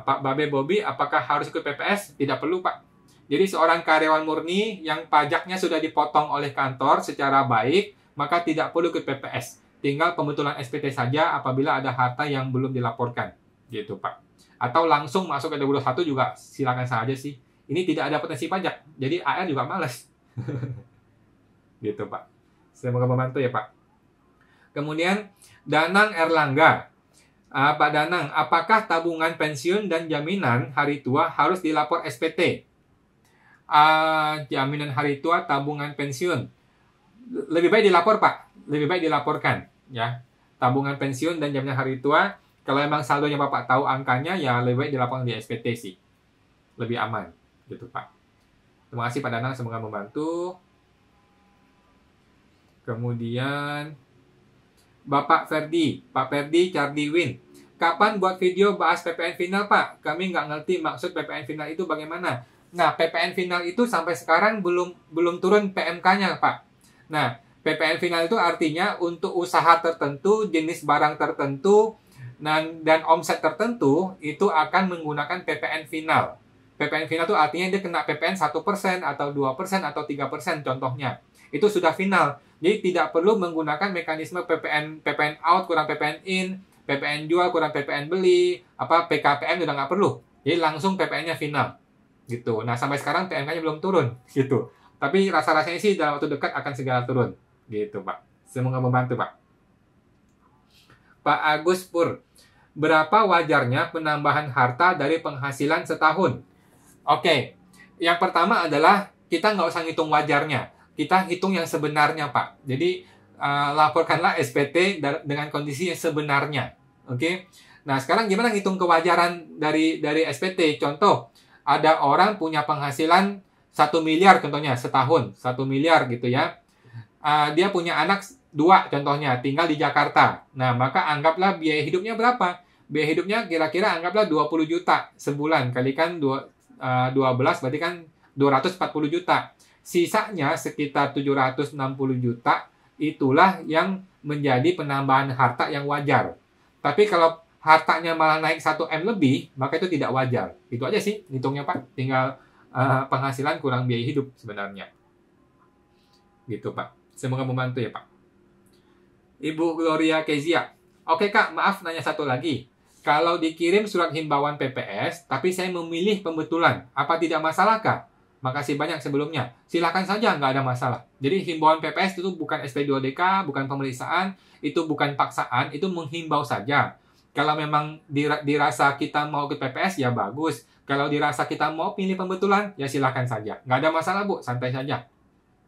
Pak Babe Bobby, apakah harus ikut PPS? Tidak perlu Pak. Jadi seorang karyawan murni yang pajaknya sudah dipotong oleh kantor secara baik, maka tidak perlu ikut PPS. Tinggal pembetulan SPT saja apabila ada harta yang belum dilaporkan. Gitu Pak. Atau langsung masuk ke 2021 juga silakan saja sih. Ini tidak ada potensi pajak. Jadi AR juga males. Gitu Pak. Semoga membantu ya Pak. Kemudian Danang Erlangga. Pak Danang, apakah tabungan pensiun dan jaminan hari tua harus dilapor SPT? Jaminan hari tua, tabungan pensiun. Lebih baik dilapor, Pak. Lebih baik dilaporkan. Ya. Tabungan pensiun dan jaminan hari tua, kalau emang saldonya Bapak tahu angkanya, ya lebih baik dilaporkan di SPT sih. Lebih aman. Gitu, Pak. Terima kasih Pak Danang, semoga membantu. Kemudian Bapak Ferdi, Pak Ferdi Cardiwin. Kapan buat video bahas PPN final, Pak? Kami nggak ngerti maksud PPN final itu bagaimana. Nah, PPN final itu sampai sekarang belum turun PMK-nya, Pak. Nah, PPN final itu artinya untuk usaha tertentu, jenis barang tertentu, dan omset tertentu, itu akan menggunakan PPN final. PPN final itu artinya dia kena PPN 1% atau 2% atau 3% contohnya. Itu sudah final. Jadi tidak perlu menggunakan mekanisme PPN out kurang PPN in, PPN jual kurang PPN beli, PKPM udah nggak perlu. Jadi langsung PPN-nya final. Gitu. Nah, sampai sekarang PMK-nya belum turun gitu. Tapi rasa-rasanya sih dalam waktu dekat akan segera turun. Gitu, Pak. Semoga membantu, Pak. Pak Agus Pur, berapa wajarnya penambahan harta dari penghasilan setahun? Oke. Yang pertama adalah kita nggak usah ngitung wajarnya. Kita hitung yang sebenarnya, Pak. Jadi laporkanlah SPT dengan kondisi yang sebenarnya. Oke. Nah, sekarang gimana ngitung kewajaran dari SPT? Contoh, ada orang punya penghasilan 1 miliar contohnya setahun, 1 miliar gitu ya. Dia punya anak 2 contohnya, tinggal di Jakarta. Nah, maka anggaplah biaya hidupnya berapa? Biaya hidupnya kira-kira anggaplah 20 juta sebulan. Kalikan 12 berarti kan 240 juta. Sisanya sekitar 760 juta. Itulah yang menjadi penambahan harta yang wajar. Tapi kalau hartanya malah naik 1M lebih, maka itu tidak wajar. Itu aja sih hitungnya Pak. Tinggal penghasilan kurang biaya hidup sebenarnya. Gitu Pak. Semoga membantu ya Pak. Ibu Gloria Kezia. Oke Kak, maaf nanya satu lagi. Kalau dikirim surat himbauan PPS, tapi saya memilih pembetulan, apa tidak masalah Kak? Makasih banyak sebelumnya. Silakan saja, nggak ada masalah. Jadi himbauan PPS itu bukan SP2DK, bukan pemeriksaan, itu bukan paksaan, itu menghimbau saja. Kalau memang dirasa kita mau ke PPS, ya bagus. Kalau dirasa kita mau pilih pembetulan, ya silakan saja. Nggak ada masalah, Bu. Santai saja.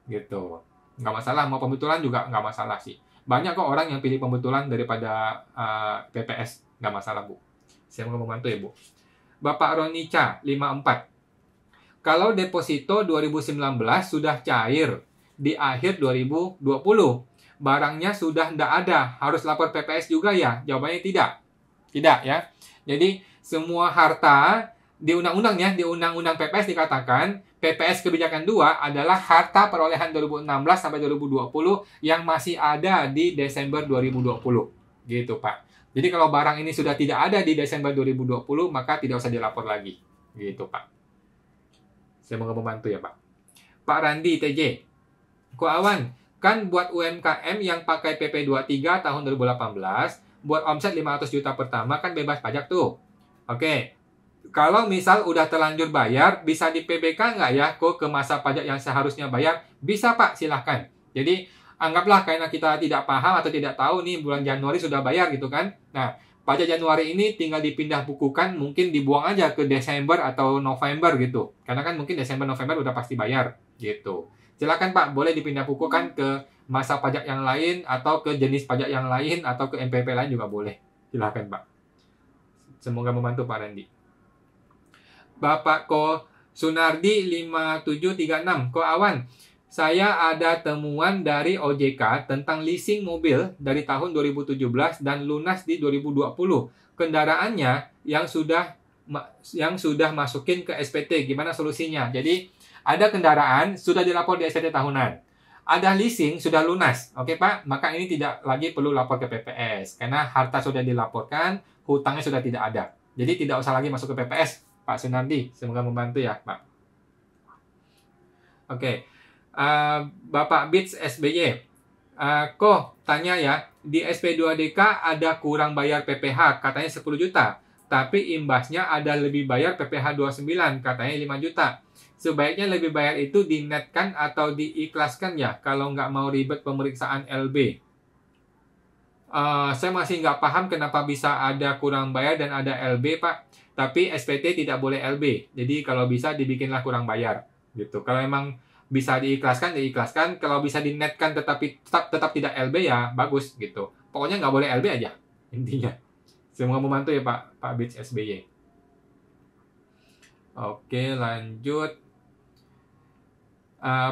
Gitu. Nggak masalah. Mau pembetulan juga nggak masalah sih. Banyak kok orang yang pilih pembetulan daripada PPS. Nggak masalah, Bu. Saya mau membantu ya, Bu. Bapak Ronica, 54. Kalau deposito 2019 sudah cair di akhir 2020, barangnya sudah tidak ada, harus lapor PPS juga ya? Jawabannya tidak. Tidak ya. Jadi semua harta di undang-undang ya, di undang-undang PPS dikatakan PPS kebijakan 2 adalah harta perolehan 2016 sampai 2020 yang masih ada di Desember 2020. Gitu, Pak. Jadi kalau barang ini sudah tidak ada di Desember 2020, maka tidak usah dilapor lagi. Gitu, Pak. Saya mau membantu ya Pak. Pak Randi TJ. Ko Awan, kan buat UMKM yang pakai PP 23 tahun 2018, buat omset 500 juta pertama kan bebas pajak tuh. Oke. kalau misal udah terlanjur bayar, bisa di PBK nggak ya kok ke masa pajak yang seharusnya bayar? Bisa Pak, silahkan. Jadi anggaplah karena kita tidak paham atau tidak tahu nih bulan Januari sudah bayar gitu kan. Nah, pajak Januari ini tinggal dipindah bukukan, mungkin dibuang aja ke Desember atau November gitu. Karena kan mungkin Desember, November udah pasti bayar gitu. Silakan Pak, boleh dipindah bukukan ke masa pajak yang lain atau ke jenis pajak yang lain atau ke MPP lain juga boleh. Silakan Pak. Semoga membantu Pak Randy. Bapak Ko Sunardi 5736. Ko Awan, saya ada temuan dari OJK tentang leasing mobil dari tahun 2017 dan lunas di 2020. Kendaraannya yang sudah masukin ke SPT. Gimana solusinya? Jadi ada kendaraan sudah dilapor di SPT tahunan. Ada leasing sudah lunas. Oke Pak, maka ini tidak lagi perlu lapor ke PPS karena harta sudah dilaporkan, hutangnya sudah tidak ada. Jadi tidak usah lagi masuk ke PPS. Pak Sunardi, semoga membantu ya, Pak. Oke. Bapak Bits SBY. Kok tanya ya, di SP2DK ada kurang bayar PPH, katanya 10 juta. Tapi imbasnya ada lebih bayar PPH 29, katanya 5 juta. Sebaiknya lebih bayar itu dinetkan atau diikhlaskan ya, kalau nggak mau ribet pemeriksaan LB. Saya masih nggak paham kenapa bisa ada kurang bayar dan ada LB, Pak. Tapi SPT tidak boleh LB. Jadi kalau bisa dibikinlah kurang bayar gitu. Kalau emang bisa diikhlaskan, diikhlaskan. Kalau bisa dinetkan tetapi tetap tidak LB ya bagus gitu. Pokoknya nggak boleh LB aja intinya. Semoga membantu ya Pak Bits SBY. Oke, lanjut.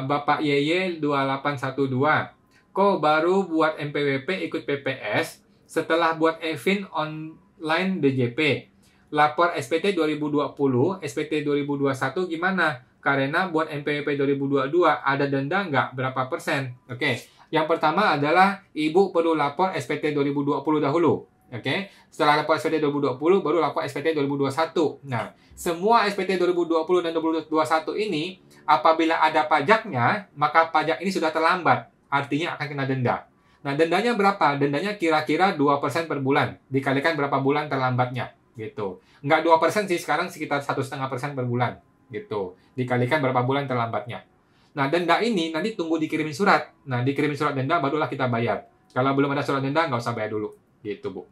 Bapak YY 2812. Kok baru buat MPWP ikut PPS setelah buat Evin online DJP? Lapor SPT 2020, SPT 2021 gimana? Karena buat MPWP 2022 ada denda nggak? Berapa persen? Oke, yang pertama adalah Ibu perlu lapor SPT 2020 dahulu. Oke, setelah lapor SPT 2020 baru lapor SPT 2021. Nah, semua SPT 2020 dan 2021 ini apabila ada pajaknya, maka pajak ini sudah terlambat. Artinya akan kena denda. Nah, dendanya berapa? Dendanya kira-kira 2% per bulan. Dikalikan berapa bulan terlambatnya. Gitu. Nggak 2% sih, sekarang sekitar 1,5% per bulan. Gitu. Dikalikan berapa bulan terlambatnya. Nah, denda ini nanti tunggu dikirimin surat. Nah, dikirimin surat denda barulah kita bayar. Kalau belum ada surat denda, nggak usah bayar dulu. Gitu, Bu.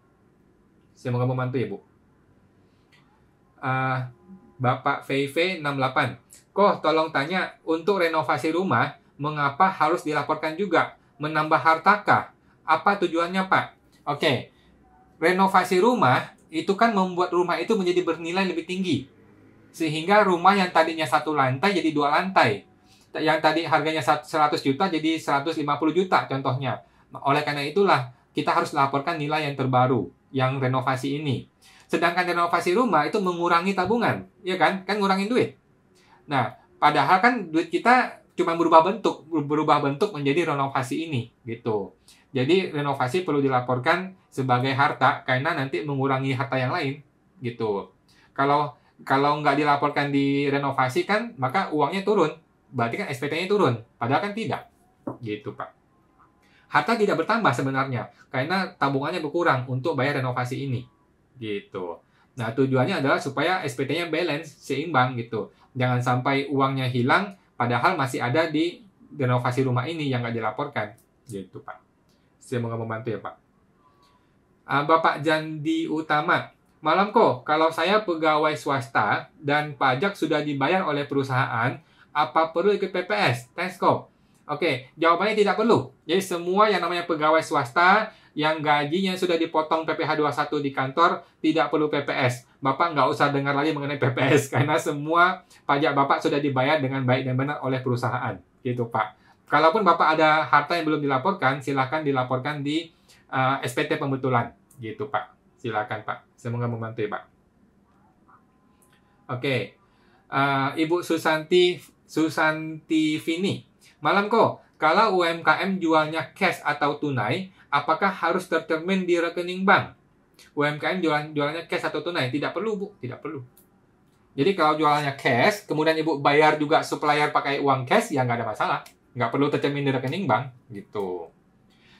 Semoga membantu ya, Bu. Bapak VV68. Kok tolong tanya, untuk renovasi rumah, mengapa harus dilaporkan juga? Menambah hartakah? Apa tujuannya, Pak? Oke. Renovasi rumah itu kan membuat rumah itu menjadi bernilai lebih tinggi. Sehingga rumah yang tadinya 1 lantai jadi 2 lantai. Yang tadi harganya 100 juta jadi 150 juta contohnya. Oleh karena itulah kita harus laporkan nilai yang terbaru, yang renovasi ini. Sedangkan renovasi rumah itu mengurangi tabungan, ya kan? Kan ngurangin duit. Nah, padahal kan duit kita cuma berubah bentuk menjadi renovasi ini, gitu. Jadi renovasi perlu dilaporkan sebagai harta karena nanti mengurangi harta yang lain, gitu. Kalau nggak dilaporkan di renovasi kan, maka uangnya turun. Berarti kan SPT-nya turun. Padahal kan tidak. Gitu, Pak. Harta tidak bertambah sebenarnya karena tabungannya berkurang untuk bayar renovasi ini. Gitu. Nah, tujuannya adalah supaya SPT-nya balance, seimbang gitu. Jangan sampai uangnya hilang padahal masih ada di renovasi rumah ini yang nggak dilaporkan. Gitu, Pak. Semoga membantu ya, Pak. Bapak Jandi Utama. Malam kok, kalau saya pegawai swasta dan pajak sudah dibayar oleh perusahaan, apa perlu ikut PPS? Thanks kok. Oke, jawabannya tidak perlu. Jadi semua yang namanya pegawai swasta yang gajinya sudah dipotong PPh 21 di kantor, tidak perlu PPS. Bapak nggak usah dengar lagi mengenai PPS, karena semua pajak Bapak sudah dibayar dengan baik dan benar oleh perusahaan. Gitu, Pak. Kalaupun Bapak ada harta yang belum dilaporkan, silakan dilaporkan di SPT pembetulan. Gitu, Pak. Silakan, Pak. Semoga membantu ya, Pak. Oke. Ibu Susanti Vini. Malam kok, kalau UMKM jualnya cash atau tunai, apakah harus tercermin di rekening bank? UMKM jualannya cash atau tunai? Tidak perlu, Bu. Tidak perlu. Jadi kalau jualannya cash, kemudian Ibu bayar juga supplier pakai uang cash, ya nggak ada masalah. Nggak perlu tercermin di rekening bank. Gitu.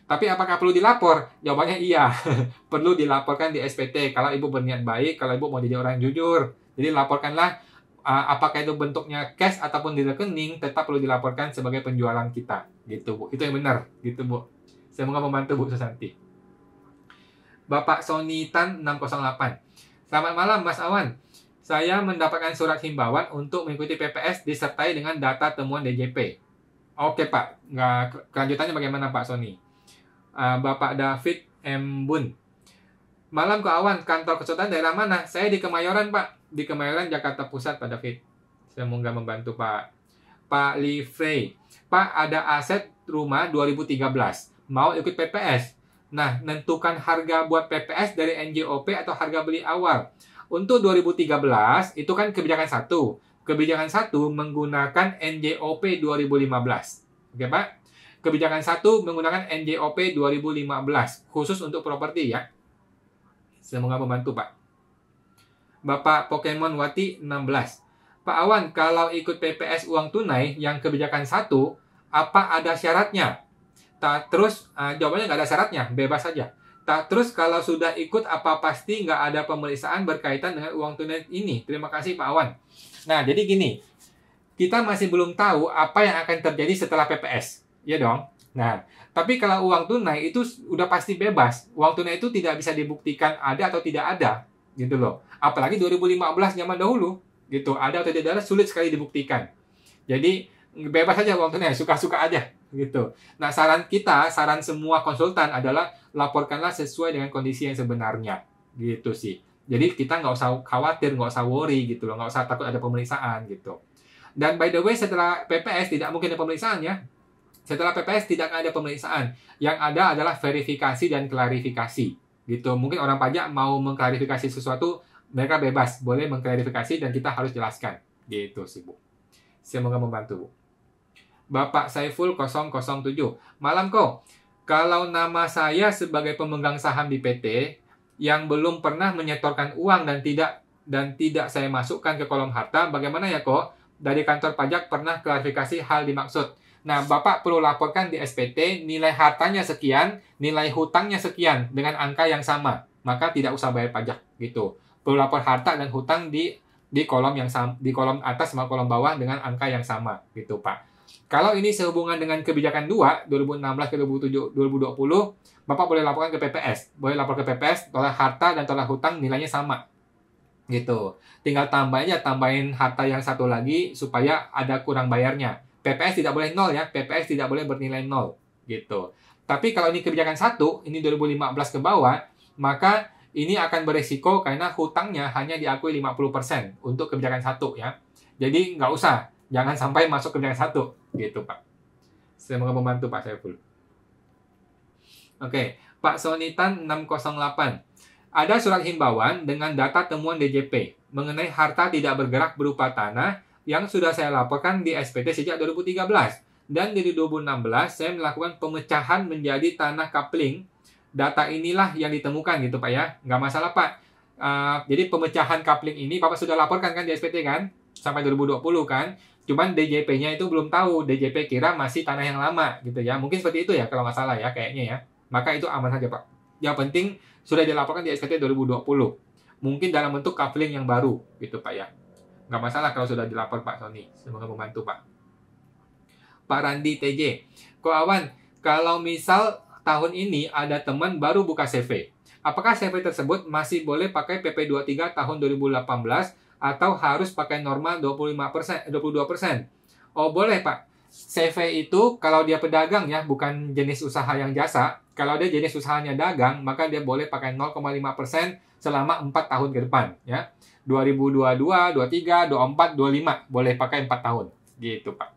Tapi apakah perlu dilapor? Jawabannya iya. Perlu dilaporkan di SPT. Kalau Ibu berniat baik, kalau Ibu mau jadi orang jujur. Jadi laporkanlah apakah itu bentuknya cash ataupun di rekening, tetap perlu dilaporkan sebagai penjualan kita. Gitu, Bu. Itu yang benar, gitu, Bu. Semoga membantu, Bu Susanti. Bapak Sony Tan 608. Selamat malam, Mas Awan. Saya mendapatkan surat himbauan untuk mengikuti PPS disertai dengan data temuan DJP. Oke, Pak. Kelanjutannya bagaimana, Pak Sony? Bapak David M. Bun. Malam, Kak Awan. Kantor konsultan daerah mana? Saya di Kemayoran, Pak. Di Kemayoran, Jakarta Pusat, Pak David. Semoga membantu, Pak. Pak Lee Frey. Pak, ada aset rumah 2013. Mau ikut PPS. Nah, nentukan harga buat PPS dari NJOP atau harga beli awal. Untuk 2013, itu kan kebijakan 1. Kebijakan 1 menggunakan NJOP 2015. Oke, Pak? Kebijakan 1 menggunakan NJOP 2015. Khusus untuk properti, ya. Semoga membantu, Pak. Bapak Pokemon Wati 16. Pak Awan, kalau ikut PPS uang tunai yang kebijakan 1, apa ada syaratnya? Terus jawabannya nggak ada syaratnya, bebas saja. Terus kalau sudah ikut, apa pasti nggak ada pemeriksaan berkaitan dengan uang tunai ini? Terima kasih, Pak Awan. Nah, jadi gini, kita masih belum tahu apa yang akan terjadi setelah PPS, ya dong. Nah, tapi kalau uang tunai itu udah pasti bebas. Uang tunai itu tidak bisa dibuktikan ada atau tidak ada, gitu loh. Apalagi 2015 zaman dahulu, gitu, ada atau tidak ada sulit sekali dibuktikan. Jadi bebas saja uang tunai, suka-suka aja. Gitu. Nah, saran semua konsultan adalah laporkanlah sesuai dengan kondisi yang sebenarnya. Gitu sih. Jadi kita nggak usah khawatir, nggak usah worry gitu loh, nggak usah takut ada pemeriksaan gitu. Dan by the way, setelah PPS tidak mungkin ada pemeriksaan ya. Setelah PPS tidak ada pemeriksaan. Yang ada adalah verifikasi dan klarifikasi. Gitu. Mungkin orang pajak mau mengklarifikasi sesuatu, mereka bebas, boleh mengklarifikasi dan kita harus jelaskan. Gitu sih, Bu. Semoga membantu, Bu. Bapak Saiful 007. Malam kok. Kalau nama saya sebagai pemegang saham di PT yang belum pernah menyetorkan uang dan tidak saya masukkan ke kolom harta, bagaimana ya kok? Dari kantor pajak pernah klarifikasi hal dimaksud. Nah, Bapak perlu laporkan di SPT nilai hartanya sekian, nilai hutangnya sekian dengan angka yang sama. Maka tidak usah bayar pajak gitu. Perlu lapor harta dan hutang di kolom yang sama, di kolom atas sama kolom bawah dengan angka yang sama gitu, Pak. Kalau ini sehubungan dengan kebijakan 2, 2016 ke 2020, Bapak boleh laporkan ke PPS. Boleh lapor ke PPS, tolak harta dan tolak hutang nilainya sama. Gitu. Tinggal tambahin harta yang satu lagi supaya ada kurang bayarnya. PPS tidak boleh 0 ya, PPS tidak boleh bernilai 0. Gitu. Tapi kalau ini kebijakan 1, ini 2015 ke bawah, maka ini akan beresiko karena hutangnya hanya diakui 50% untuk kebijakan 1 ya. Jadi nggak usah. Jangan sampai masuk kebijakan 1. Gitu, Pak. Semoga membantu, Pak Saiful. Oke, Pak Sonitan 608. Ada surat himbauan dengan data temuan DJP mengenai harta tidak bergerak berupa tanah yang sudah saya laporkan di SPT sejak 2013. Dan dari 2016, saya melakukan pemecahan menjadi tanah kapling. Data inilah yang ditemukan gitu, Pak ya. Nggak masalah, Pak. Jadi pemecahan kapling ini Bapak sudah laporkan kan di SPT kan? Sampai 2020 kan? Cuman DJP-nya itu belum tahu. DJP kira masih tanah yang lama gitu ya. Mungkin seperti itu ya kalau nggak salah ya kayaknya ya. Maka itu aman saja, Pak. Yang penting sudah dilaporkan di SPT 2020. Mungkin dalam bentuk coupling yang baru gitu, Pak ya. Nggak masalah kalau sudah dilapor, Pak Sony. Semoga membantu, Pak. Pak Randi TJ. Ko Awan, kalau misal tahun ini ada teman baru buka CV. Apakah CV tersebut masih boleh pakai PP23 tahun 2018 atau harus pakai normal 22%? Oh, boleh, Pak. CV itu kalau dia pedagang ya, bukan jenis usaha yang jasa. Kalau dia jenis usahanya dagang, maka dia boleh pakai 0,5% selama 4 tahun ke depan ya. 2022, 23, 24, 25 boleh pakai 4 tahun. Gitu, Pak.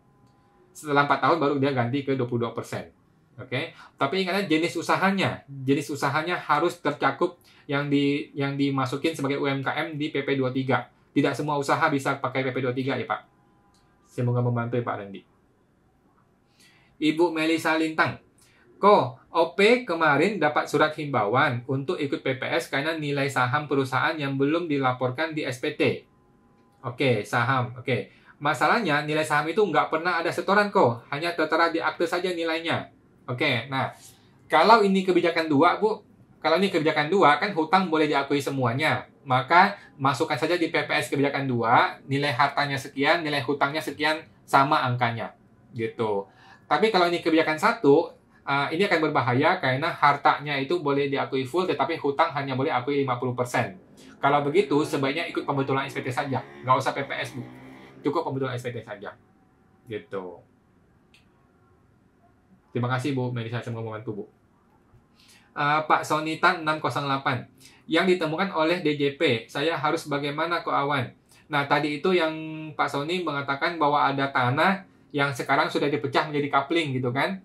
Setelah 4 tahun baru dia ganti ke 22%. Oke. Tapi ingatnya jenis usahanya harus tercakup yang dimasukin sebagai UMKM di PP23. Tidak semua usaha bisa pakai PP23 ya, Pak. Semoga membantu ya, Pak Randy. Ibu Melisa Lintang. OP kemarin dapat surat himbauan untuk ikut PPS karena nilai saham perusahaan yang belum dilaporkan di SPT. Oke, saham. Oke. Masalahnya nilai saham itu nggak pernah ada setoran hanya tertera di akte saja nilainya. Oke, nah kalau ini kebijakan 2, Bu, kalau ini kebijakan 2 kan hutang boleh diakui semuanya. maka masukkan saja di PPS kebijakan 2, nilai hartanya sekian, nilai hutangnya sekian, sama angkanya. Gitu. Tapi kalau ini kebijakan 1, ini akan berbahaya karena hartanya itu boleh diakui full, tetapi hutang hanya boleh akui 50%. Kalau begitu, sebaiknya ikut pembetulan SPT saja. Nggak usah PPS, Bu. Cukup pembetulan SPT saja. Gitu. Terima kasih, Bu. Melisa, semoga membantu, Bu. Pak Sonitan 608. Yang ditemukan oleh DJP, saya harus bagaimana Ko Awan? Nah, tadi itu yang Pak Sony mengatakan bahwa ada tanah yang sekarang sudah dipecah menjadi coupling, gitu kan?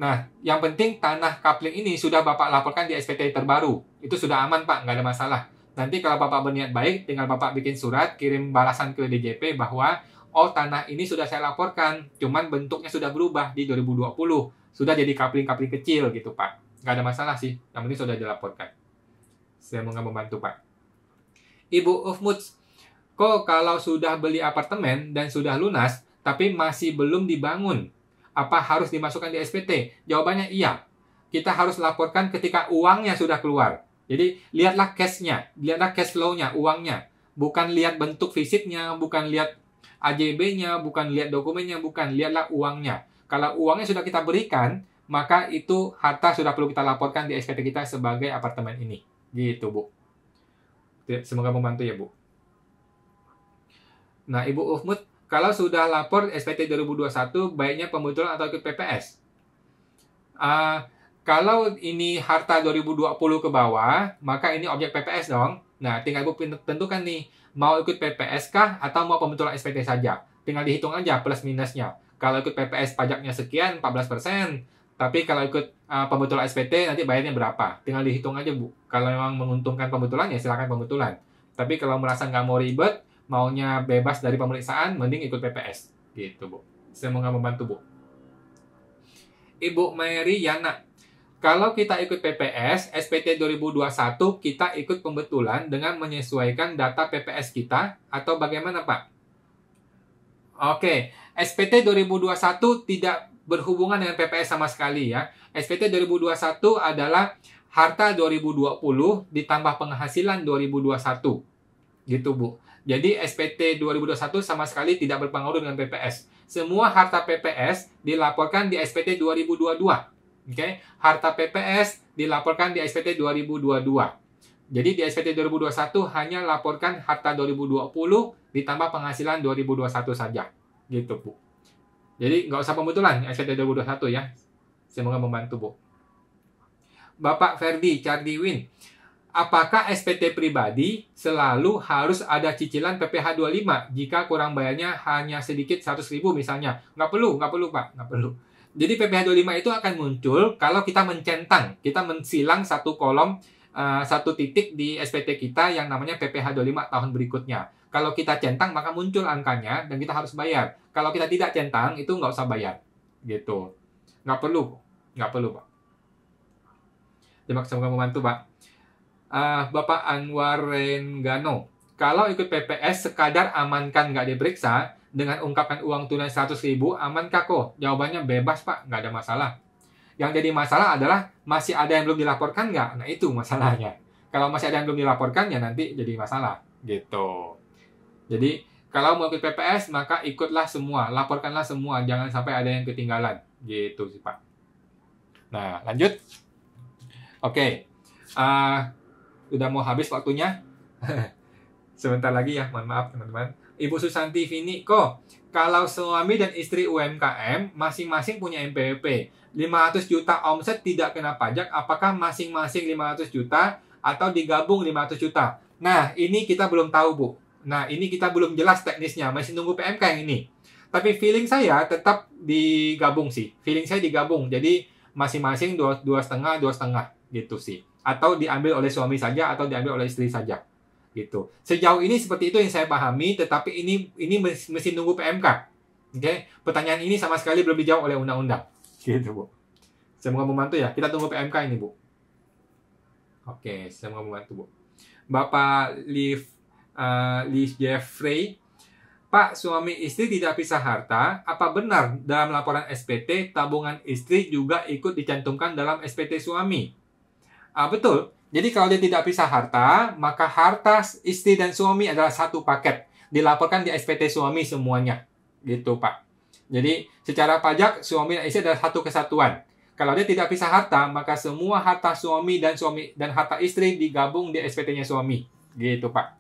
Nah, yang penting tanah coupling ini sudah Bapak laporkan di SPT terbaru. Itu sudah aman, Pak. Nggak ada masalah. Nanti kalau Bapak berniat baik, tinggal Bapak bikin surat, kirim balasan ke DJP bahwa, oh, tanah ini sudah saya laporkan, cuman bentuknya sudah berubah di 2020. Sudah jadi coupling-coupling kecil gitu, Pak. Nggak ada masalah sih. Yang penting sudah dilaporkan. Saya mau membantu, Pak. Ibu Ufmuts, kok kalau sudah beli apartemen dan sudah lunas, tapi masih belum dibangun, apa harus dimasukkan di SPT? Jawabannya iya. Kita harus laporkan ketika uangnya sudah keluar. Jadi, lihatlah cash-nya, lihatlah cash flow-nya, uangnya. Bukan lihat bentuk fisiknya, bukan lihat AJB-nya, bukan lihat dokumennya, bukan. Lihatlah uangnya. Kalau uangnya sudah kita berikan, maka itu harta sudah perlu kita laporkan di SPT kita sebagai apartemen ini. Gitu, Bu. Semoga membantu ya, Bu. Nah, Ibu Ufmut, kalau sudah lapor SPT 2021, baiknya pembetulan atau ikut PPS? Kalau ini harta 2020 ke bawah, maka ini objek PPS dong. Nah, tinggal Ibu tentukan nih, mau ikut PPS kah atau mau pembetulan SPT saja? Tinggal dihitung aja plus minusnya. Kalau ikut PPS pajaknya sekian, 14%. Tapi kalau ikut pembetulan SPT, nanti bayarnya berapa? Tinggal dihitung aja, Bu. Kalau memang menguntungkan pembetulan, ya silakan pembetulan. Tapi kalau merasa nggak mau ribet, maunya bebas dari pemeriksaan, mending ikut PPS. Gitu, Bu. Semoga membantu, Bu. Ibu Mary Yana, kalau kita ikut PPS, SPT 2021, kita ikut pembetulan dengan menyesuaikan data PPS kita, atau bagaimana, Pak? Oke, SPT 2021 tidak berhubungan dengan PPS sama sekali ya. SPT 2021 adalah harta 2020 ditambah penghasilan 2021. Gitu, Bu. Jadi SPT 2021 sama sekali tidak berpengaruh dengan PPS. Semua harta PPS dilaporkan di SPT 2022. Oke, harta PPS dilaporkan di SPT 2022. Jadi di SPT 2021 hanya laporkan harta 2020 ditambah penghasilan 2021 saja. Gitu, Bu. Jadi nggak usah pembetulan SPT 2021 ya. Semoga membantu, Bu. Bapak Ferdi Cardiwin, apakah SPT pribadi selalu harus ada cicilan PPh 25 jika kurang bayarnya hanya sedikit 100.000 misalnya? Nggak perlu, Pak. Nggak perlu. Jadi PPh 25 itu akan muncul kalau kita mencentang, kita mensilang satu kolom, satu titik di SPT kita yang namanya PPh 25 tahun berikutnya. Kalau kita centang, maka muncul angkanya dan kita harus bayar. Kalau kita tidak centang, itu nggak usah bayar. Gitu. Nggak perlu, Pak. Terima kasih, semoga membantu, Pak. Bapak Anwar Renggano, kalau ikut PPS sekadar amankan nggak diperiksa, dengan ungkapkan uang tunai 100.000, amankah kok? Jawabannya bebas, Pak, nggak ada masalah. Yang jadi masalah adalah masih ada yang belum dilaporkan nggak? Nah, itu masalahnya. Kalau masih ada yang belum dilaporkan, ya nanti jadi masalah. Gitu. Jadi, kalau mau ikut PPS, maka ikutlah semua. Laporkanlah semua. Jangan sampai ada yang ketinggalan. Gitu sih, Pak. Nah, lanjut. Oke. Udah mau habis waktunya. Sebentar lagi ya. Mohon maaf, teman-teman. Ibu Susanti Vini, kok kalau suami dan istri UMKM masing-masing punya NPWP, 500 juta omset tidak kena pajak, apakah masing-masing 500 juta atau digabung 500 juta? Nah, ini kita belum tahu, Bu. Nah, ini kita belum jelas teknisnya, masih nunggu PMK yang ini. Tapi feeling saya tetap digabung sih. Feeling saya digabung. Jadi masing-masing 2,5 gitu sih. Atau diambil oleh suami saja atau diambil oleh istri saja. Gitu. Sejauh ini seperti itu yang saya pahami, tetapi ini mesti nunggu PMK. Oke, pertanyaan ini sama sekali belum dijawab oleh undang-undang. Gitu, Bu. Semoga membantu ya. Kita tunggu PMK ini, Bu. Oke, semoga membantu, Bu. Bapak Liv Jeffrey, Pak, suami istri tidak pisah harta. Apa benar dalam laporan SPT tabungan istri juga ikut dicantumkan dalam SPT suami? Betul. Jadi kalau dia tidak pisah harta, maka harta istri dan suami adalah satu paket. Dilaporkan di SPT suami semuanya. Gitu, Pak. Jadi secara pajak suami dan istri adalah satu kesatuan. Kalau dia tidak pisah harta, maka semua harta suami dan harta istri digabung di SPT-nya suami. Gitu, Pak.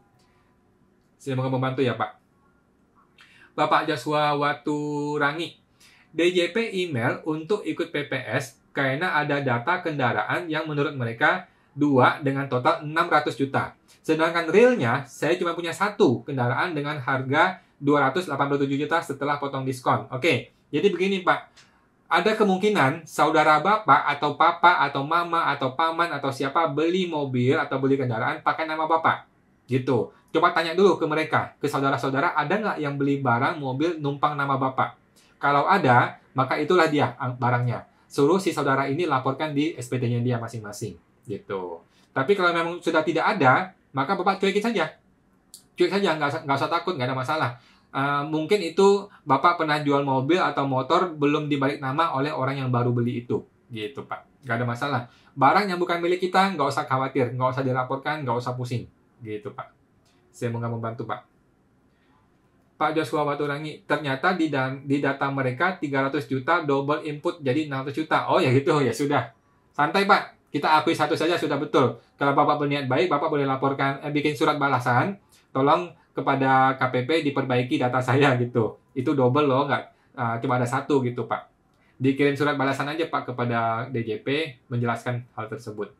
Semoga membantu ya, Pak. Bapak Joshua Waturangi. DJP email untuk ikut PPS karena ada data kendaraan yang menurut mereka 2 dengan total 600 juta. Sedangkan realnya saya cuma punya 1 kendaraan dengan harga 287 juta setelah potong diskon. Oke, jadi begini Pak. Ada kemungkinan saudara Bapak atau Papa atau Mama atau Paman atau siapa beli mobil atau beli kendaraan pakai nama Bapak. Gitu. Coba tanya dulu ke mereka, ke saudara-saudara, ada nggak yang beli barang mobil numpang nama Bapak? Kalau ada, maka itulah dia barangnya. Suruh si saudara ini laporkan di SPT-nya dia masing-masing. Gitu. Tapi kalau memang sudah tidak ada, maka Bapak cuekin saja. Cuek saja, nggak usah takut, nggak ada masalah. Mungkin itu Bapak pernah jual mobil atau motor belum dibalik nama oleh orang yang baru beli itu. Gitu, Pak. Nggak ada masalah. Barang yang bukan milik kita, nggak usah khawatir. Nggak usah dilaporkan, nggak usah pusing. Gitu, Pak. Saya mau membantu, Pak. Pak Joshua Waturangi, ternyata di data mereka 300 juta double input jadi 600 juta. Oh ya gitu, ya sudah. Santai Pak, kita akui satu saja sudah betul. Kalau Bapak berniat baik, Bapak boleh laporkan, bikin surat balasan. Tolong kepada KPP diperbaiki data saya gitu. Itu double loh, nggak cuma ada 1 gitu Pak. Dikirim surat balasan aja Pak kepada DJP menjelaskan hal tersebut.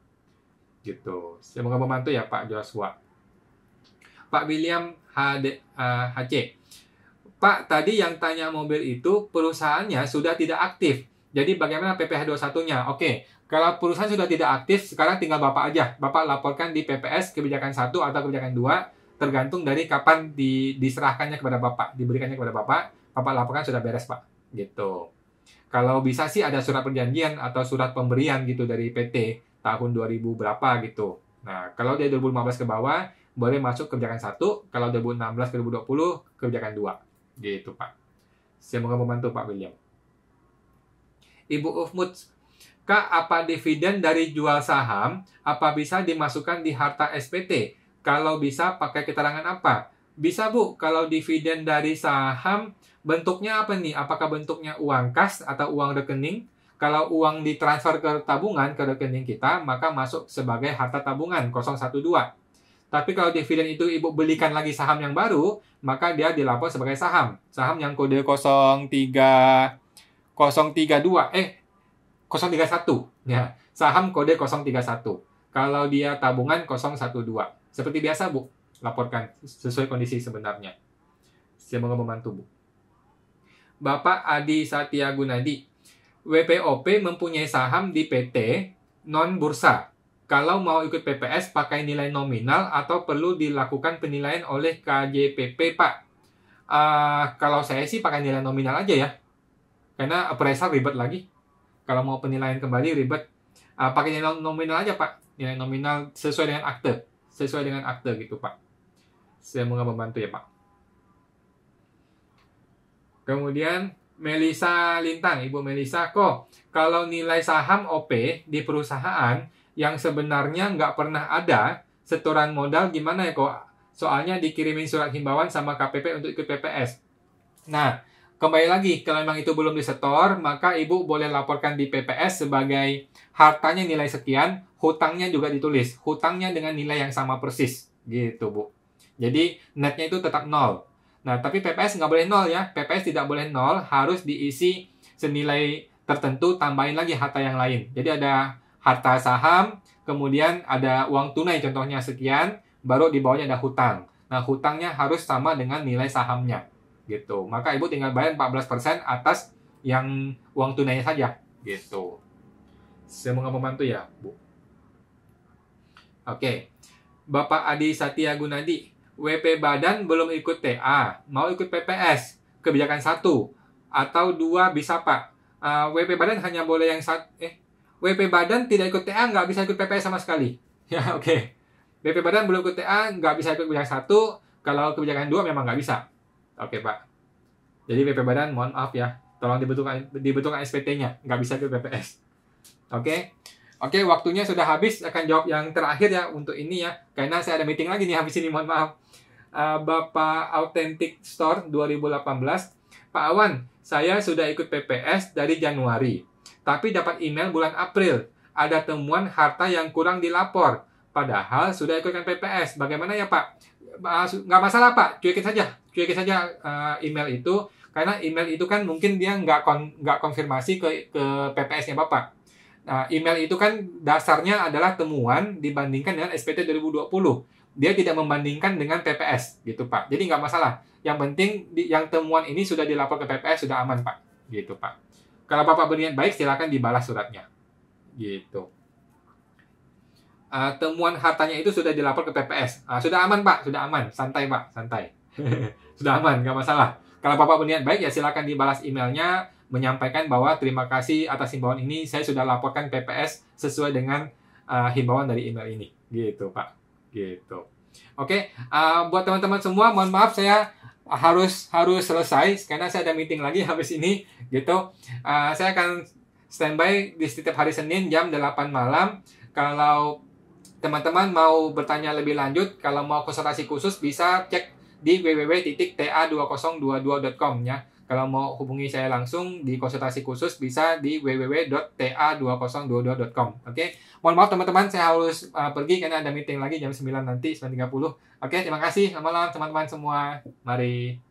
Gitu. Semoga membantu ya Pak Joshua. Pak William HC. Pak, tadi yang tanya mobil itu perusahaannya sudah tidak aktif. Jadi bagaimana PPh 21-nya? Oke, kalau perusahaan sudah tidak aktif, sekarang tinggal Bapak aja. Bapak laporkan di PPS kebijakan 1 atau kebijakan 2, tergantung dari kapan diserahkannya kepada Bapak, diberikannya kepada Bapak. Bapak laporkan sudah beres, Pak. Gitu. Kalau bisa sih ada surat perjanjian atau surat pemberian gitu dari PT tahun 2000 berapa gitu. Nah, kalau dari 2015 ke bawah, boleh masuk kebijakan 1, kalau 2016 ke 2020, kebijakan 2. Gitu, Pak. Semoga membantu, Pak William. Ibu Ufmut, Kak, apa dividen dari jual saham, apa bisa dimasukkan di harta SPT? Kalau bisa, pakai keterangan apa? Bisa, Bu. Kalau dividen dari saham, bentuknya apa nih? Apakah bentuknya uang kas atau uang rekening? Kalau uang ditransfer ke tabungan, ke rekening kita, maka masuk sebagai harta tabungan 012. Tapi kalau dividen itu Ibu belikan lagi saham yang baru, maka dia dilapor sebagai saham. Saham yang kode 031. Ya, saham kode 031. Kalau dia tabungan 012. Seperti biasa, Bu. Laporkan sesuai kondisi sebenarnya. Semoga membantu, Bu. Bapak Adi Satya Gunadi. WPOP mempunyai saham di PT non-bursa. Kalau mau ikut PPS pakai nilai nominal atau perlu dilakukan penilaian oleh KJPP, Pak? Kalau saya sih pakai nilai nominal aja ya. Karena appraisal ribet lagi. Kalau mau penilaian kembali ribet. Pakai nilai nominal aja, Pak. Nilai nominal sesuai dengan akte. Sesuai dengan akte gitu, Pak. Saya mau membantu ya, Pak. Kemudian Melisa Lintang, Ibu Melisa, kok kalau nilai saham OP di perusahaan yang sebenarnya nggak pernah ada setoran modal gimana ya kok? Soalnya dikirimin surat himbauan sama KPP untuk ikut PPS. Nah, kembali lagi, kalau memang itu belum disetor, maka Ibu boleh laporkan di PPS sebagai hartanya nilai sekian, hutangnya juga ditulis. Hutangnya dengan nilai yang sama persis. Gitu, Bu. Jadi, netnya itu tetap 0. Nah, tapi PPS nggak boleh 0 ya. PPS tidak boleh 0, harus diisi senilai tertentu, tambahin lagi harta yang lain. Jadi ada harta saham, kemudian ada uang tunai contohnya sekian, baru di bawahnya ada hutang. Nah, hutangnya harus sama dengan nilai sahamnya. Gitu. Maka Ibu tinggal bayar 14% atas yang uang tunainya saja. Gitu. Semoga membantu ya, Bu. Oke. Bapak Adi Satya Gunadi. WP Badan belum ikut TA. Mau ikut PPS. Kebijakan 1. Atau 2 bisa, Pak. WP Badan hanya boleh yang WP Badan tidak ikut TA, nggak bisa ikut PPS sama sekali. Ya, oke. WP Badan belum ikut TA, nggak bisa ikut kebijakan 1. Kalau kebijakan 2 memang nggak bisa. Oke, Pak. Jadi WP Badan, mohon maaf ya. Tolong dibentukkan SPT-nya. Nggak bisa ikut PPS. Oke. Oke, waktunya sudah habis. Akan jawab yang terakhir ya untuk ini ya. Karena saya ada meeting lagi nih habis ini, mohon maaf. Bapak Authentic Store 2018. Pak Awan, saya sudah ikut PPS dari Januari, tapi dapat email bulan April. Ada temuan harta yang kurang dilapor. Padahal sudah ikutkan PPS. Bagaimana ya Pak? Nggak masalah Pak, cuekin saja. Cuekin saja email itu. Karena email itu kan mungkin dia nggak konfirmasi ke PPS-nya Bapak. Nah, email itu kan dasarnya adalah temuan dibandingkan dengan SPT 2020. Dia tidak membandingkan dengan PPS, gitu Pak. Jadi nggak masalah. Yang penting yang temuan ini sudah dilapor ke PPS, sudah aman Pak. Gitu Pak. Kalau Bapak berniat baik, silakan dibalas suratnya. Gitu. Temuan hartanya itu sudah dilapor ke PPS. Sudah aman Pak, sudah aman. Santai Pak, santai. Sudah aman, nggak masalah. Kalau Bapak berniat baik, ya silakan dibalas emailnya, menyampaikan bahwa terima kasih atas himbauan ini, saya sudah laporkan PPS sesuai dengan himbauan dari email ini. Gitu Pak. Gitu. Oke, buat teman-teman semua, mohon maaf saya harus selesai karena saya ada meeting lagi habis ini. Gitu. Saya akan standby di setiap hari Senin jam 8 malam. Kalau teman-teman mau bertanya lebih lanjut, kalau mau konsultasi khusus bisa cek di www.ta2022.com ya. Kalau mau hubungi saya langsung di konsultasi khusus bisa di www.ta2022.com. Oke. Mohon maaf teman-teman, saya harus pergi karena ada meeting lagi jam 9 nanti, 9.30. Oke, terima kasih. Selamat malam teman-teman semua. Mari.